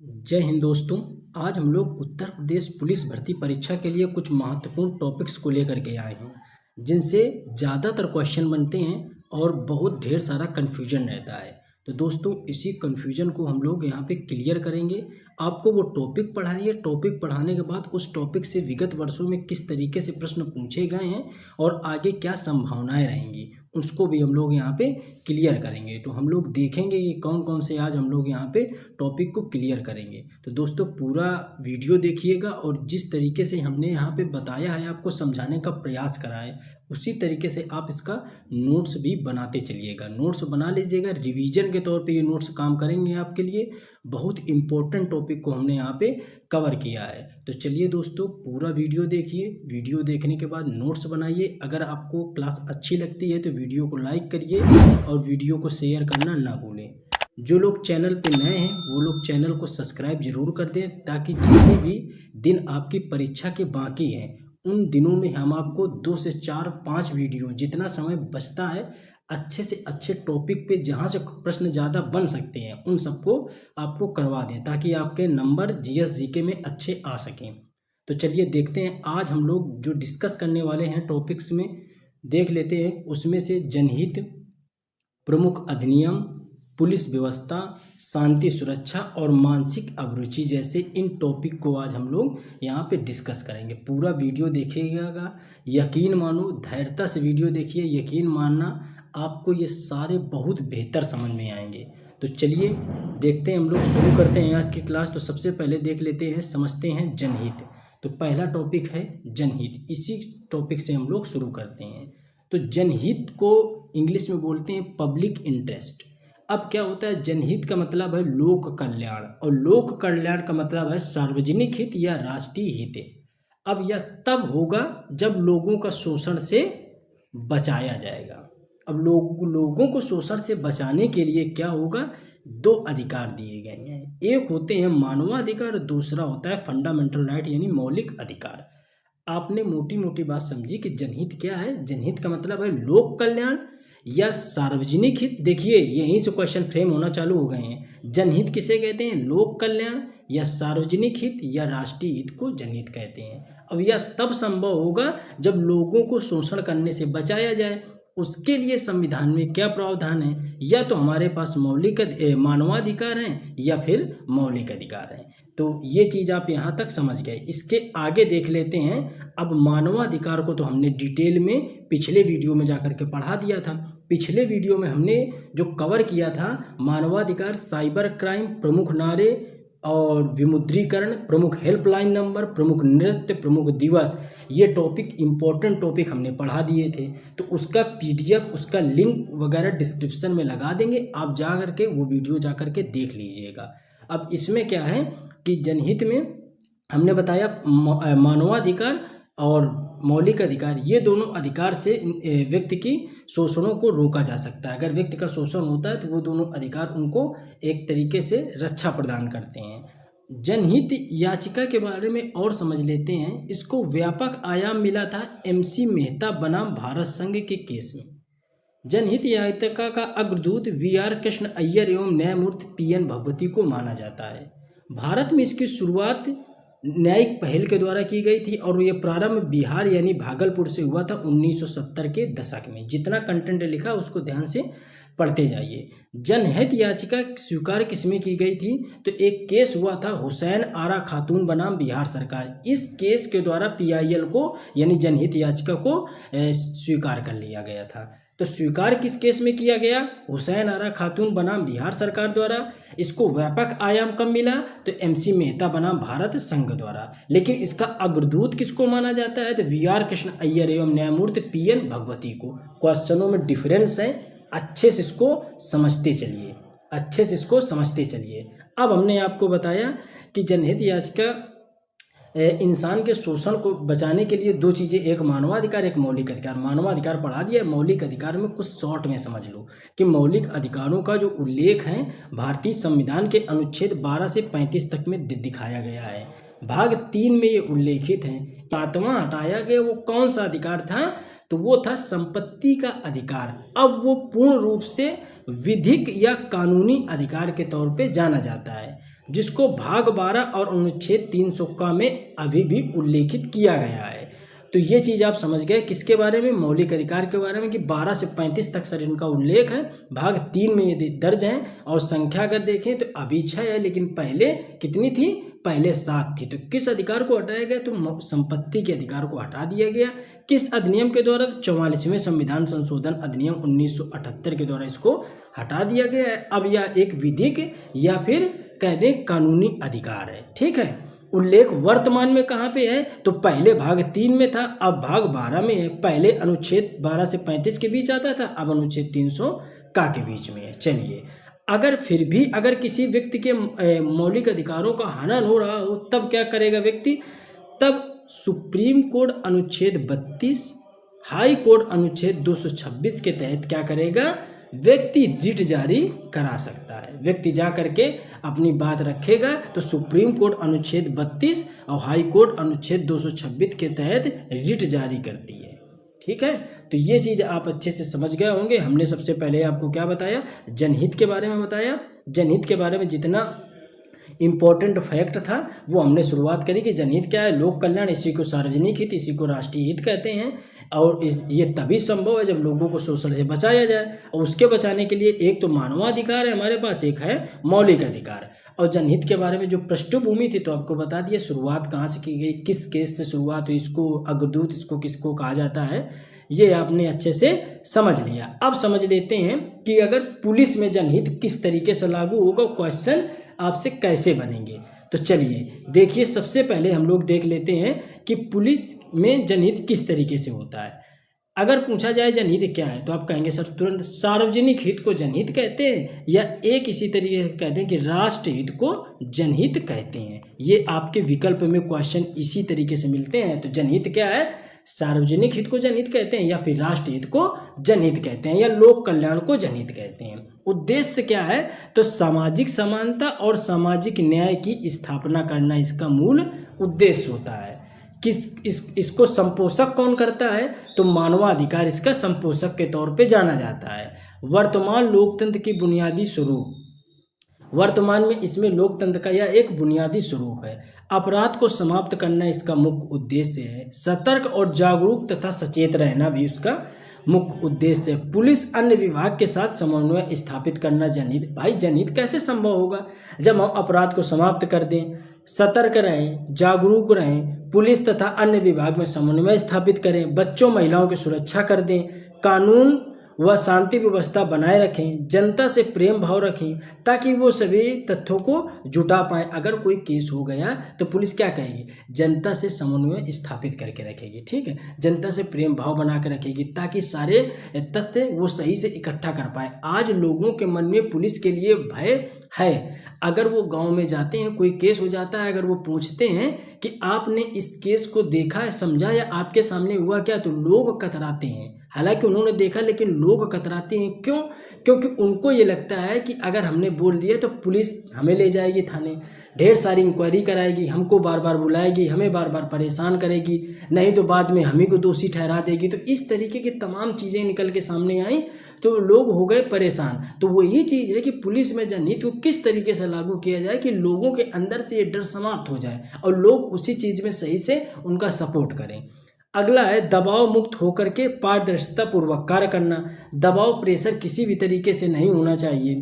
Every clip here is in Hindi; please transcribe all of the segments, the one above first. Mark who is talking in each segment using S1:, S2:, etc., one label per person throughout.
S1: जय हिंद दोस्तों। आज हम लोग उत्तर प्रदेश पुलिस भर्ती परीक्षा के लिए कुछ महत्वपूर्ण टॉपिक्स को लेकर के आए हैं जिनसे ज़्यादातर क्वेश्चन बनते हैं और बहुत ढेर सारा कन्फ्यूजन रहता है। तो दोस्तों इसी कन्फ्यूजन को हम लोग यहाँ पे क्लियर करेंगे। आपको वो टॉपिक पढ़ाइए, टॉपिक पढ़ाने के बाद उस टॉपिक से विगत वर्षों में किस तरीके से प्रश्न पूछे गए हैं और आगे क्या संभावनाएं रहेंगी उसको भी हम लोग यहाँ पे क्लियर करेंगे। तो हम लोग देखेंगे कि कौन कौन से आज हम लोग यहाँ पे टॉपिक को क्लियर करेंगे। तो दोस्तों पूरा वीडियो देखिएगा और जिस तरीके से हमने यहाँ पे बताया है, आपको समझाने का प्रयास करा है, उसी तरीके से आप इसका नोट्स भी बनाते चलिएगा। नोट्स बना लीजिएगा, रिवीजन के तौर पे ये नोट्स काम करेंगे आपके लिए। बहुत इंपॉर्टेंट टॉपिक को हमने यहाँ पे कवर किया है। तो चलिए दोस्तों पूरा वीडियो देखिए, वीडियो देखने के बाद नोट्स बनाइए। अगर आपको क्लास अच्छी लगती है तो वीडियो को लाइक करिए और वीडियो को शेयर करना ना भूलें। जो लोग चैनल पे नए हैं वो लोग चैनल को सब्सक्राइब जरूर कर दें, ताकि जितने भी दिन आपकी परीक्षा के बाकी हैं उन दिनों में हम आपको 2 से 4-5 वीडियो, जितना समय बचता है, अच्छे से अच्छे टॉपिक पे जहाँ से प्रश्न ज़्यादा बन सकते हैं उन सबको आपको करवा दें, ताकि आपके नंबर जीएस जीके में अच्छे आ सकें। तो चलिए देखते हैं आज हम लोग जो डिस्कस करने वाले हैं टॉपिक्स में, देख लेते हैं। उसमें से जनहित, प्रमुख अधिनियम, पुलिस व्यवस्था, शांति सुरक्षा और मानसिक अभिरुचि जैसे इन टॉपिक को आज हम लोग यहाँ पे डिस्कस करेंगे। पूरा वीडियो देखिएगा, यकीन मानो, धैर्यता से वीडियो देखिए, यकीन मानना आपको ये सारे बहुत बेहतर समझ में आएंगे। तो चलिए देखते हैं, हम लोग शुरू करते हैं आज की क्लास। तो सबसे पहले देख लेते हैं, समझते हैं जनहित। तो पहला टॉपिक है जनहित, इसी टॉपिक से हम लोग शुरू करते हैं। तो जनहित को इंग्लिश में बोलते हैं पब्लिक इंटरेस्ट। अब क्या होता है, जनहित का मतलब है लोक कल्याण और लोक कल्याण का मतलब है सार्वजनिक हित या राष्ट्रीय हित। अब यह तब होगा जब लोगों का शोषण से बचाया जाएगा। अब लोगों को शोषण से बचाने के लिए क्या होगा, 2 अधिकार दिए गए हैं। एक होते हैं मानवाधिकार और दूसरा होता है फंडामेंटल राइट यानी मौलिक अधिकार। आपने मोटी मोटी बात समझी कि जनहित क्या है। जनहित का मतलब है लोक कल्याण या सार्वजनिक हित। देखिए यहीं से क्वेश्चन फ्रेम होना चालू हो गए हैं। जनहित किसे कहते हैं, लोक कल्याण या सार्वजनिक हित या राष्ट्रीय हित को जनहित कहते हैं। अब यह तब संभव होगा जब लोगों को शोषण करने से बचाया जाए। उसके लिए संविधान में क्या प्रावधान है, या तो हमारे पास मौलिक मानवाधिकार हैं या फिर मौलिक अधिकार हैं। तो ये चीज़ आप यहाँ तक समझ गए। इसके आगे देख लेते हैं। अब मानवाधिकार को तो हमने डिटेल में पिछले वीडियो में जाकर के पढ़ा दिया था। पिछले वीडियो में हमने जो कवर किया था, मानवाधिकार, साइबर क्राइम, प्रमुख नारे और विमुद्रीकरण, प्रमुख हेल्पलाइन नंबर, प्रमुख नृत्य, प्रमुख दिवस, ये टॉपिक इंपॉर्टेंट टॉपिक हमने पढ़ा दिए थे। तो उसका पीडीएफ, उसका लिंक वगैरह डिस्क्रिप्शन में लगा देंगे, आप जा करके वो वीडियो जा करके देख लीजिएगा। अब इसमें क्या है कि जनहित में हमने बताया मानवाधिकार और मौलिक अधिकार, ये दोनों अधिकार से व्यक्ति की शोषणों को रोका जा सकता है। अगर व्यक्ति का शोषण होता है तो वो दोनों अधिकार उनको एक तरीके से रक्षा प्रदान करते हैं। जनहित याचिका के बारे में और समझ लेते हैं। इसको व्यापक आयाम मिला था MC मेहता बनाम भारत संघ के केस में। जनहित याचिका का अग्रदूत VR कृष्ण अय्यर एवं न्यायमूर्ति PN भगवती को माना जाता है। भारत में इसकी शुरुआत न्यायिक पहल के द्वारा की गई थी और ये प्रारंभ बिहार यानी भागलपुर से हुआ था 1970 के दशक में। जितना कंटेंट लिखा उसको ध्यान से पढ़ते जाइए। जनहित याचिका स्वीकार किसमें की गई थी, तो एक केस हुआ था हुसैन आरा खातून बनाम बिहार सरकार। इस केस के द्वारा PIL को यानी जनहित याचिका को स्वीकार कर लिया गया था। तो स्वीकार किस केस में किया गया, हुसैन आरा खातून बनाम बिहार सरकार द्वारा। इसको व्यापक आयाम कब मिला, तो MC मेहता बनाम भारत संघ द्वारा। लेकिन इसका अग्रदूत किसको माना जाता है, तो VR कृष्ण अय्यर एवं न्यायमूर्ति PN भगवती को। क्वेश्चनों में डिफरेंस है, अच्छे से इसको समझते चलिए, अच्छे से इसको समझते चलिए। अब हमने आपको बताया कि जनहित याचिका इंसान के शोषण को बचाने के लिए 2 चीज़ें, एक मानवाधिकार, एक मौलिक अधिकार। मानवाधिकार पढ़ा दिया, मौलिक अधिकार में कुछ शॉर्ट में समझ लो कि मौलिक अधिकारों का जो उल्लेख है भारतीय संविधान के अनुच्छेद 12 से 35 तक में दिखाया गया है। भाग 3 में ये उल्लेखित है। 7वां हटाया गया, वो कौन सा अधिकार था, तो वो था संपत्ति का अधिकार। अब वो पूर्ण रूप से विधिक या कानूनी अधिकार के तौर पे जाना जाता है। जिसको भाग 12 और अनुच्छेद 300 का में अभी भी उल्लेखित किया गया है। तो ये चीज़ आप समझ गए किसके बारे में, मौलिक अधिकार के बारे में, कि 12 से 35 तक सर इनका उल्लेख है, भाग 3 में ये दर्ज हैं। और संख्या अगर देखें तो अभी 6 है, लेकिन पहले कितनी थी, पहले 7 थी। तो किस अधिकार को हटाया गया, तो संपत्ति के अधिकार को हटा दिया गया। किस अधिनियम के द्वारा, तो 44वें संविधान संशोधन अधिनियम 1978 के द्वारा इसको हटा दिया गया है। अब यह एक विधिक या फिर कह दें कानूनी अधिकार है। ठीक है, उल्लेख वर्तमान में कहाँ पे है, तो पहले भाग 3 में था, अब भाग 12 में है। पहले अनुच्छेद 12 से 35 के बीच आता था, अब अनुच्छेद 300 का के बीच में है। चलिए, अगर फिर भी अगर किसी व्यक्ति के मौलिक अधिकारों का हनन हो रहा हो, तब क्या करेगा व्यक्ति, तब सुप्रीम कोर्ट अनुच्छेद 32, हाई कोर्ट अनुच्छेद 226 के तहत क्या करेगा, व्यक्ति रिट जारी करा सकता है। व्यक्ति जा करके अपनी बात रखेगा, तो सुप्रीम कोर्ट अनुच्छेद 32 और हाई कोर्ट अनुच्छेद 226 के तहत रिट जारी करती है। ठीक है, तो ये चीज़ आप अच्छे से समझ गए होंगे। हमने सबसे पहले आपको क्या बताया, जनहित के बारे में बताया। जनहित के बारे में जितना इम्पोर्टेंट फैक्ट था वो हमने शुरुआत करी कि जनहित क्या है, लोक कल्याण, इसी को सार्वजनिक हित, इसी को राष्ट्रीय हित कहते हैं। और ये तभी संभव है जब लोगों को शोषण से बचाया जाए, और उसके बचाने के लिए एक तो मानवाधिकार है हमारे पास, एक है मौलिक अधिकार। और जनहित के बारे में जो पृष्ठभूमि थी तो आपको बता दिया, शुरुआत कहाँ से की गई, किस केस से शुरुआत हुई, इसको अग्रदूत इसको किसको कहा जाता है, ये आपने अच्छे से समझ लिया। अब समझ लेते हैं कि अगर पुलिस में जनहित किस तरीके से लागू होगा, क्वेश्चन आपसे कैसे बनेंगे। तो चलिए देखिए, सबसे पहले हम लोग देख लेते हैं कि पुलिस में जनहित किस तरीके से होता है। अगर पूछा जाए जनहित क्या है, तो आप कहेंगे सर तुरंत सार्वजनिक हित को जनहित कहते हैं, या एक इसी तरीके से कहते हैं कि राष्ट्र हित को जनहित कहते हैं। ये आपके विकल्प में क्वेश्चन इसी तरीके से मिलते हैं। तो जनहित क्या है, सार्वजनिक हित को जनहित कहते हैं, या फिर राष्ट्र हित को जनहित कहते हैं, या लोक कल्याण को जनहित कहते हैं। उद्देश्य क्या है, तो सामाजिक समानता और सामाजिक न्याय की स्थापना करना इसका मूल उद्देश्य होता है। इसको संपोषक कौन करता है, तो मानवाधिकार इसका संपोषक के तौर पे जाना जाता है। वर्तमान लोकतंत्र की बुनियादी स्वरूप, वर्तमान में इसमें लोकतंत्र का यह एक बुनियादी स्वरूप है। अपराध को समाप्त करना इसका मुख्य उद्देश्य है। सतर्क और जागरूक तथा सचेत रहना भी उसका मुख्य उद्देश्य है। पुलिस अन्य विभाग के साथ समन्वय स्थापित करना जनहित। भाई जनहित कैसे संभव होगा, जब हम अपराध को समाप्त कर दें, सतर्क रहें, जागरूक रहें, पुलिस तथा अन्य विभाग में समन्वय स्थापित करें, बच्चों महिलाओं की सुरक्षा कर दें, कानून व शांति व्यवस्था बनाए रखें, जनता से प्रेम भाव रखें, ताकि वो सभी तथ्यों को जुटा पाएं। अगर कोई केस हो गया तो पुलिस क्या कहेगी, जनता से समन्वय स्थापित करके रखेगी। ठीक है, जनता से प्रेम भाव बना के रखेगी, ताकि सारे तथ्य वो सही से इकट्ठा कर पाए। आज लोगों के मन में पुलिस के लिए भय है। अगर वो गांव में जाते हैं, कोई केस हो जाता है, अगर वो पूछते हैं कि आपने इस केस को देखा है, समझा, या आपके सामने हुआ क्या, तो लोग कतराते हैं। हालांकि उन्होंने देखा, लेकिन लोग कतराते हैं। क्यों? क्योंकि उनको ये लगता है कि अगर हमने बोल दिया तो पुलिस हमें ले जाएगी थाने, ढेर सारी इंक्वायरी कराएगी, हमको बार बार बुलाएगी, हमें बार बार परेशान करेगी, नहीं तो बाद में हम ही को दोषी ठहरा देगी। तो इस तरीके की तमाम चीज़ें निकल के सामने आई, तो लोग हो गए परेशान। तो वो ये चीज़ है कि पुलिस में जनहित को किस तरीके से लागू किया जाए कि लोगों के अंदर से ये डर समाप्त हो जाए और लोग उसी चीज़ में सही से उनका सपोर्ट करें। अगला है दबाव मुक्त होकर के पारदर्शिता पूर्वक कार्य करना। दबाव प्रेशर किसी भी तरीके से नहीं होना चाहिए।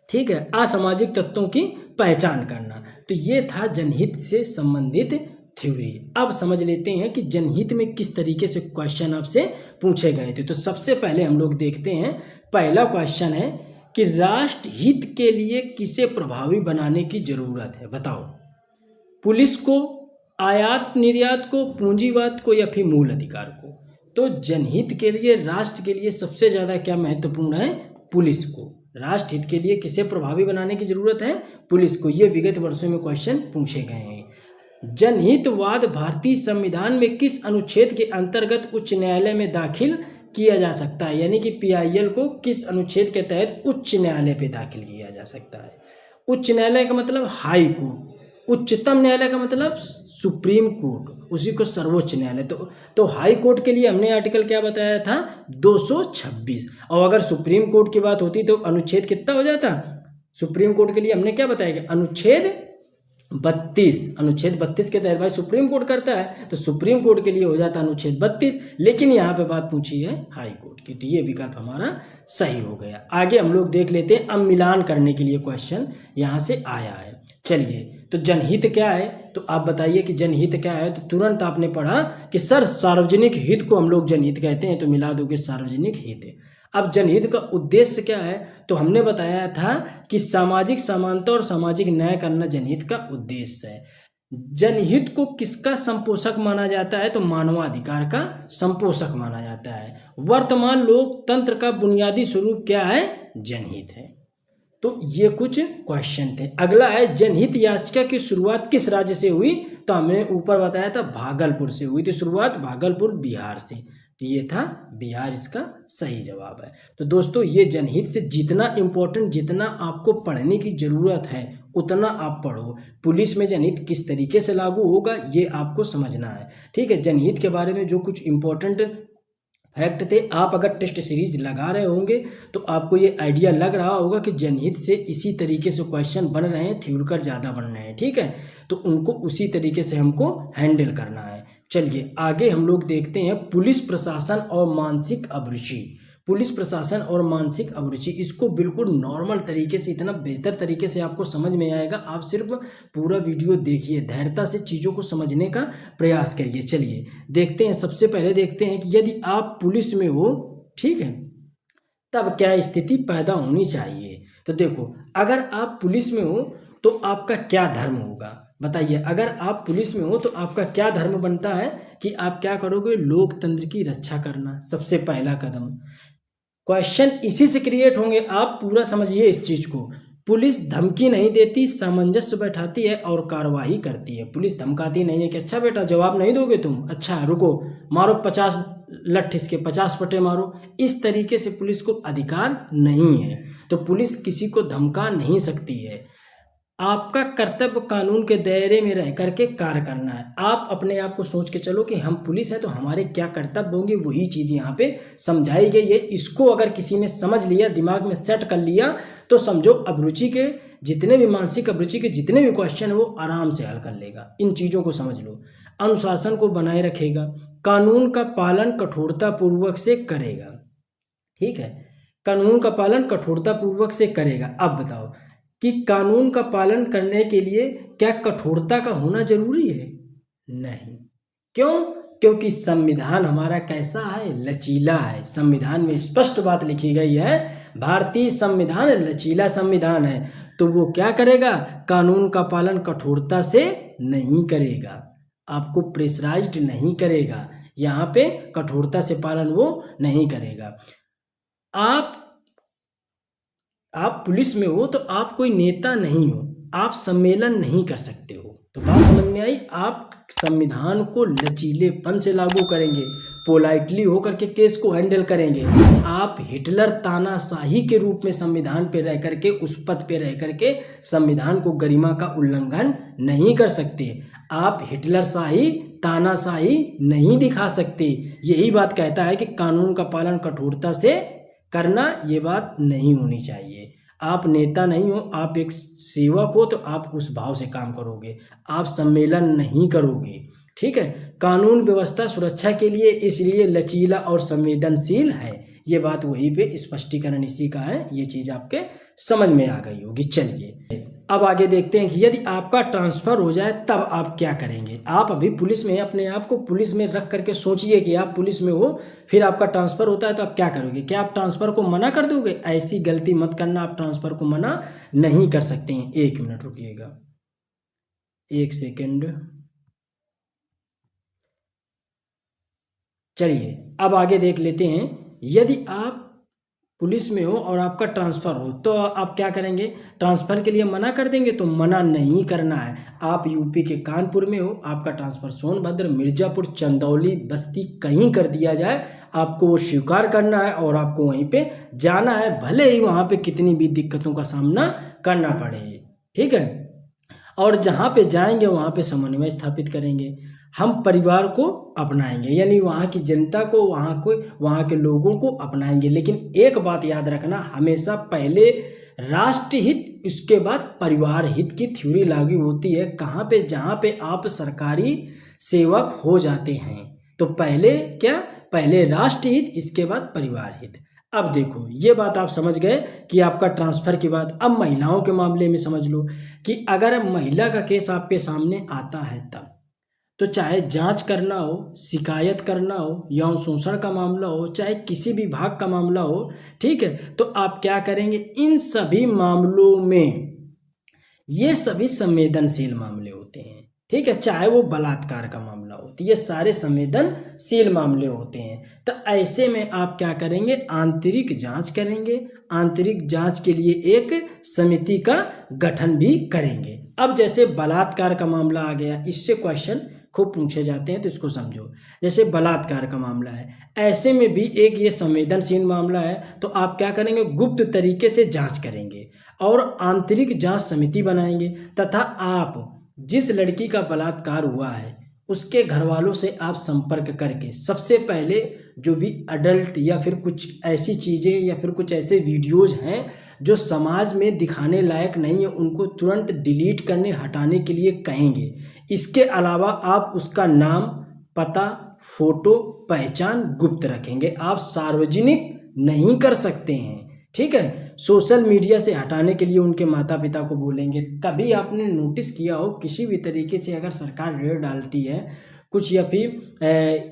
S1: ठीक है, असामाजिक तत्वों की पहचान करना। तो ये था जनहित से संबंधित थ्योरी। अब समझ लेते हैं कि जनहित में किस तरीके से क्वेश्चन आपसे पूछे गए थे। तो सबसे पहले हम लोग देखते हैं, पहला क्वेश्चन है कि राष्ट्र हित के लिए किसे प्रभावी बनाने की जरूरत है, बताओ। पुलिस को, आयात निर्यात को, पूंजीवाद को, या फिर मूल अधिकार को। तो जनहित के लिए, राष्ट्र के लिए सबसे ज़्यादा क्या महत्वपूर्ण है, पुलिस को। राष्ट्र हित के लिए किसे प्रभावी बनाने की जरूरत है, पुलिस को। ये विगत वर्षों में क्वेश्चन पूछे गए हैं। जनहितवाद भारतीय संविधान में किस अनुच्छेद के अंतर्गत उच्च न्यायालय में दाखिल किया जा सकता है, यानी कि PIL को किस अनुच्छेद के तहत उच्च न्यायालय पे दाखिल किया जा सकता है। उच्च न्यायालय का मतलब हाई कोर्ट, उच्चतम न्यायालय का मतलब सुप्रीम कोर्ट, उसी को सर्वोच्च न्यायालय। तो हाई कोर्ट के लिए हमने आर्टिकल क्या बताया था, 226। और अगर सुप्रीम कोर्ट की बात होती तो अनुच्छेद कितना हो जाता, सुप्रीम कोर्ट के लिए हमने क्या बताया कि अनुच्छेद 32 के तहत भाई सुप्रीम कोर्ट करता है, तो सुप्रीम कोर्ट के लिए हो जाता है अनुच्छेद 32। लेकिन यहाँ पे बात पूछी है हाई कोर्ट की, तो ये विकल्प हमारा सही हो गया। आगे हम लोग देख लेते हैं, अब मिलान करने के लिए क्वेश्चन यहाँ से आया है। चलिए, तो जनहित क्या है, तो आप बताइए कि जनहित क्या है। तो तुरंत आपने पढ़ा कि सर सार्वजनिक हित को हम लोग जनहित कहते हैं, तो मिला दोगे सार्वजनिक हित। अब जनहित का उद्देश्य क्या है, तो हमने बताया था कि सामाजिक समानता और सामाजिक न्याय करना जनहित का उद्देश्य है। जनहित को किसका संपोषक माना जाता है, तो मानवाधिकार का संपोषक माना जाता है। वर्तमान लोकतंत्र का बुनियादी स्वरूप क्या है, जनहित है। तो ये कुछ क्वेश्चन थे। अगला है, जनहित याचिका की शुरुआत किस राज्य से हुई, तो हमने ऊपर बताया था भागलपुर से हुई थी शुरुआत, भागलपुर बिहार से, तो ये था बिहार, इसका सही जवाब है। तो दोस्तों, ये जनहित से जितना इम्पोर्टेंट, जितना आपको पढ़ने की ज़रूरत है उतना आप पढ़ो। पुलिस में जनहित किस तरीके से लागू होगा ये आपको समझना है, ठीक है। जनहित के बारे में जो कुछ इम्पोर्टेंट फैक्ट थे, आप अगर टेस्ट सीरीज लगा रहे होंगे तो आपको ये आइडिया लग रहा होगा कि जनहित से इसी तरीके से क्वेश्चन बन रहे हैं, थ्योरिकल ज़्यादा बन रहे हैं, ठीक है। तो उनको उसी तरीके से हमको हैंडल करना है। चलिए आगे हम लोग देखते हैं, पुलिस प्रशासन और मानसिक अभिरुचि। पुलिस प्रशासन और मानसिक अभिरुचि, इसको बिल्कुल नॉर्मल तरीके से, इतना बेहतर तरीके से आपको समझ में आएगा। आप सिर्फ पूरा वीडियो देखिए, धैर्यता से चीज़ों को समझने का प्रयास करिए। चलिए देखते हैं, सबसे पहले देखते हैं कि यदि आप पुलिस में हो, ठीक है, तब क्या स्थिति पैदा होनी चाहिए। तो देखो, अगर आप पुलिस में हो तो आपका क्या धर्म होगा, बताइए। अगर आप पुलिस में हो तो आपका क्या धर्म बनता है कि आप क्या करोगे, लोकतंत्र की रक्षा करना, सबसे पहला कदम। क्वेश्चन इसी से क्रिएट होंगे, आप पूरा समझिए इस चीज को। पुलिस धमकी नहीं देती, सामंजस्य बैठाती है और कार्रवाई करती है। पुलिस धमकाती नहीं है कि अच्छा बेटा जवाब नहीं दोगे तुम, अच्छा रुको, मारो 50 लठ इसके, 50 पटे मारो, इस तरीके से पुलिस को अधिकार नहीं है। तो पुलिस किसी को धमका नहीं सकती है। आपका कर्तव्य कानून के दायरे में रह करके कार्य करना है। आप अपने आप को सोच के चलो कि हम पुलिस है तो हमारे क्या कर्तव्य होंगे, वही चीज़ यहाँ पे समझाई गई है। इसको अगर किसी ने समझ लिया, दिमाग में सेट कर लिया, तो समझो अभिरुचि के जितने भी, मानसिक अभिरुचि के जितने भी क्वेश्चन है वो आराम से हल कर लेगा। इन चीज़ों को समझ लो। अनुशासन को बनाए रखेगा, कानून का पालन कठोरता पूर्वक से करेगा, ठीक है, कानून का पालन कठोरता पूर्वक से करेगा। अब बताओ कि कानून का पालन करने के लिए क्या कठोरता का होना जरूरी है, नहीं। क्यों, क्योंकि संविधान हमारा कैसा है, लचीला है। संविधान में स्पष्ट बात लिखी गई है, भारतीय संविधान लचीला संविधान है। तो वो क्या करेगा, कानून का पालन कठोरता से नहीं करेगा, आपको प्रेशराइज्ड नहीं करेगा, यहाँ पे कठोरता से पालन वो नहीं करेगा। आप पुलिस में हो तो आप कोई नेता नहीं हो, आप सम्मेलन नहीं कर सकते हो। तो बात समझ में आई। आप संविधान को लचीलेपन से लागू करेंगे, पोलाइटली होकर के केस को हैंडल करेंगे। आप हिटलर तानाशाही के रूप में संविधान पे रह करके, उस पद पे रह करके संविधान को गरिमा का उल्लंघन नहीं कर सकते। आप हिटलर शाही, तानाशाही नहीं दिखा सकते। यही बात कहता है कि कानून का पालन कठोरता से करना, ये बात नहीं होनी चाहिए। आप नेता नहीं हो, आप एक सेवक हो, तो आप उस भाव से काम करोगे, आप सम्मेलन नहीं करोगे, ठीक है। कानून व्यवस्था सुरक्षा के लिए इसलिए लचीला और संवेदनशील है। ये बात वहीं पे स्पष्टीकरण इसी का है, ये चीज आपके समझ में आ गई होगी। चलिए अब आगे देखते हैं कि यदि आपका ट्रांसफर हो जाए तब आप क्या करेंगे। आप अभी पुलिस में हैं, अपने आप को पुलिस में रख करके सोचिए कि आप पुलिस में हो, फिर आपका ट्रांसफर होता है तो आप क्या करोगे। क्या आप ट्रांसफर को मना कर दोगे, ऐसी गलती मत करना, आप ट्रांसफर को मना नहीं कर सकते हैं। 1 मिनट रुकिएगा, 1 सेकेंड। चलिए अब आगे देख लेते हैं, यदि आप पुलिस में हो और आपका ट्रांसफ़र हो तो आप क्या करेंगे, ट्रांसफ़र के लिए मना कर देंगे, तो मना नहीं करना है। आप यूपी के कानपुर में हो, आपका ट्रांसफ़र सोनभद्र, मिर्ज़ापुर, चंदौली, बस्ती कहीं कर दिया जाए, आपको वो स्वीकार करना है और आपको वहीं पे जाना है, भले ही वहाँ पे कितनी भी दिक्कतों का सामना करना पड़े, ठीक है। और जहाँ पे जाएंगे वहाँ पे समन्वय स्थापित करेंगे, हम परिवार को अपनाएंगे, यानी वहाँ की जनता को, वहाँ के लोगों को अपनाएंगे। लेकिन एक बात याद रखना, हमेशा पहले राष्ट्र हित, उसके बाद परिवार हित की थ्योरी लागू होती है कहाँ पे, जहाँ पे आप सरकारी सेवक हो जाते हैं। तो पहले क्या, पहले राष्ट्र हित, इसके बाद परिवार हित। अब देखो ये बात आप समझ गए कि आपका ट्रांसफर की बात। अब महिलाओं के मामले में समझ लो कि अगर महिला का केस आपके सामने आता है तब, तो चाहे जांच करना हो, शिकायत करना हो, यौन शोषण का मामला हो, चाहे किसी भी विभाग का मामला हो, ठीक है, तो आप क्या करेंगे, इन सभी मामलों में ये सभी संवेदनशील मामले होते हैं, ठीक है, चाहे वो बलात्कार का मामला हो, तो ये सारे संवेदनशील मामले होते हैं। तो ऐसे में आप क्या करेंगे, आंतरिक जांच करेंगे, आंतरिक जांच के लिए एक समिति का गठन भी करेंगे। अब जैसे बलात्कार का मामला आ गया, इससे क्वेश्चन खूब पूछे जाते हैं, तो इसको समझो। जैसे बलात्कार का मामला है, ऐसे में भी एक ये संवेदनशील मामला है, तो आप क्या करेंगे, गुप्त तरीके से जांच करेंगे और आंतरिक जांच समिति बनाएंगे, तथा आप जिस लड़की का बलात्कार हुआ है उसके घर वालों से आप संपर्क करके सबसे पहले जो भी अडल्ट या फिर कुछ ऐसी चीज़ें या फिर कुछ ऐसे वीडियोज हैं जो समाज में दिखाने लायक नहीं है, उनको तुरंत डिलीट करने, हटाने के लिए कहेंगे। इसके अलावा आप उसका नाम, पता, फोटो, पहचान गुप्त रखेंगे, आप सार्वजनिक नहीं कर सकते हैं, ठीक है। सोशल मीडिया से हटाने के लिए उनके माता पिता को बोलेंगे। कभी आपने नोटिस किया हो किसी भी तरीके से अगर सरकार रेड डालती है कुछ, या फिर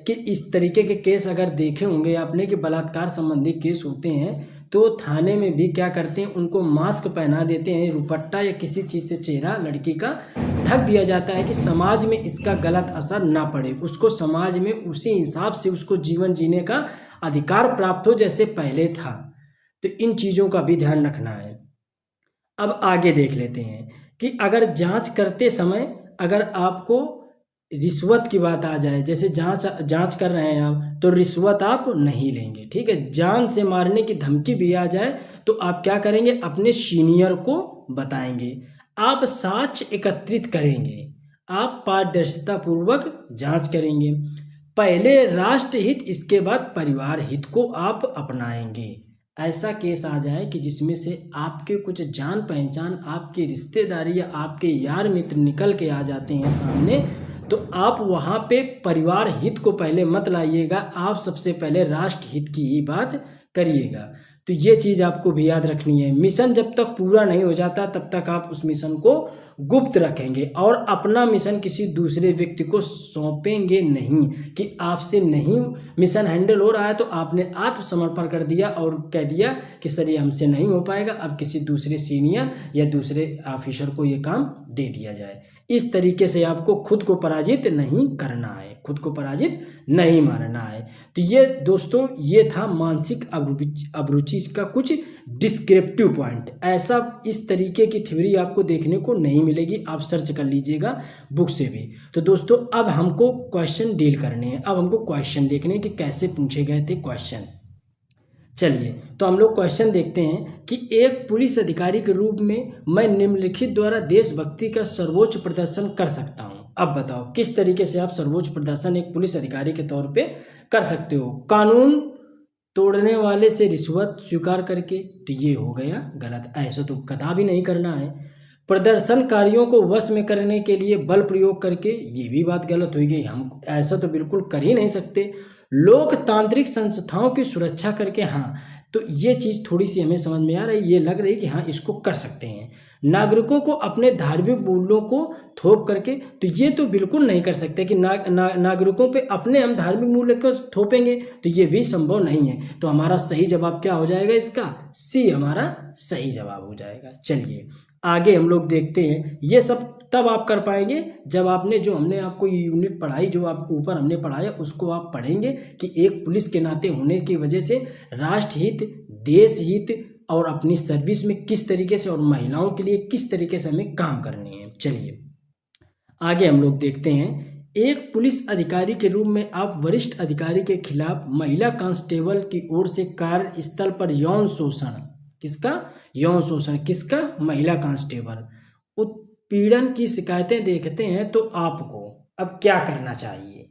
S1: कि इस तरीके के केस अगर देखे होंगे आपने कि बलात्कार संबंधी केस होते हैं, तो थाने में भी क्या करते हैं, उनको मास्क पहना देते हैं, रुपट्टा या किसी चीज़ से चेहरा लड़की का ढक दिया जाता है कि समाज में इसका गलत असर ना पड़े, उसको समाज में उसी हिसाब से उसको जीवन जीने का अधिकार प्राप्त हो जैसे पहले था। तो इन चीज़ों का भी ध्यान रखना है। अब आगे देख लेते हैं कि अगर जांच करते समय अगर आपको रिश्वत की बात आ जाए, जैसे जांच कर रहे हैं आप, तो रिश्वत आप नहीं लेंगे, ठीक है। जान से मारने की धमकी भी आ जाए तो आप क्या करेंगे, अपने सीनियर को बताएंगे, आप साक्ष्य एकत्रित करेंगे, आप पारदर्शिता पूर्वक जांच करेंगे, पहले राष्ट्र हित इसके बाद परिवार हित को आप अपनाएंगे। ऐसा केस आ जाए कि जिसमें से आपके कुछ जान पहचान, आपके रिश्तेदारी या आपके यार मित्र निकल के आ जाते हैं सामने, तो आप वहाँ पे परिवार हित को पहले मत लाइएगा, आप सबसे पहले राष्ट्र हित की ही बात करिएगा। तो ये चीज़ आपको भी याद रखनी है। मिशन जब तक पूरा नहीं हो जाता तब तक आप उस मिशन को गुप्त रखेंगे और अपना मिशन किसी दूसरे व्यक्ति को सौंपेंगे नहीं कि आपसे नहीं मिशन हैंडल हो रहा है, तो आपने आत्मसमर्पण कर दिया और कह दिया कि सर ये हमसे नहीं हो पाएगा, अब किसी दूसरे सीनियर या दूसरे ऑफिसर को ये काम दे दिया जाए। इस तरीके से आपको खुद को पराजित नहीं करना है, खुद को पराजित नहीं मानना है। तो ये दोस्तों, ये था मानसिक अभिरुचि का कुछ डिस्क्रिप्टिव पॉइंट। ऐसा इस तरीके की थ्योरी आपको देखने को नहीं मिलेगी, आप सर्च कर लीजिएगा बुक से भी। तो दोस्तों, अब हमको क्वेश्चन डील करने हैं, अब हमको क्वेश्चन देखने हैं कि कैसे पूछे गए थे क्वेश्चन। चलिए, तो हम लोग क्वेश्चन देखते हैं कि एक पुलिस अधिकारी के रूप में मैं निम्नलिखित द्वारा देशभक्ति का सर्वोच्च प्रदर्शन कर सकता हूं। अब बताओ किस तरीके से आप सर्वोच्च प्रदर्शन एक पुलिस अधिकारी के तौर पे कर सकते हो। कानून तोड़ने वाले से रिश्वत स्वीकार करके, तो ये हो गया गलत, ऐसा तो कदा भी नहीं करना है। प्रदर्शनकारियों को वश में करने के लिए बल प्रयोग करके, ये भी बात गलत हो गई, हम ऐसा तो बिल्कुल कर ही नहीं सकते। लोकतांत्रिक संस्थाओं की सुरक्षा करके, हाँ, तो ये चीज़ थोड़ी सी हमें समझ में आ रही, ये लग रही कि हाँ इसको कर सकते हैं। नागरिकों को अपने धार्मिक मूल्यों को थोप करके, तो ये तो बिल्कुल नहीं कर सकते कि नागरिकों पे अपने हम धार्मिक मूल्य को थोपेंगे, तो ये भी संभव नहीं है। तो हमारा सही जवाब क्या हो जाएगा, इसका सी हमारा सही जवाब हो जाएगा। चलिए आगे हम लोग देखते हैं। ये सब तब आप कर पाएंगे जब आपने जो हमने आपको यूनिट पढ़ाई, जो आप ऊपर हमने पढ़ाया, उसको आप पढ़ेंगे कि एक पुलिस के नाते होने की वजह से राष्ट्र हित, देश हित और अपनी सर्विस में किस तरीके से और महिलाओं के लिए किस तरीके से हमें काम करनी है। चलिए आगे हम लोग देखते हैं। एक पुलिस अधिकारी के रूप में आप वरिष्ठ अधिकारी के खिलाफ महिला कांस्टेबल की ओर से कार्यस्थल पर यौन शोषण, किसका यौन शोषण, किसका, महिला कांस्टेबल, उत्पीड़न की शिकायतें देखते हैं, तो आपको अब क्या करना चाहिए।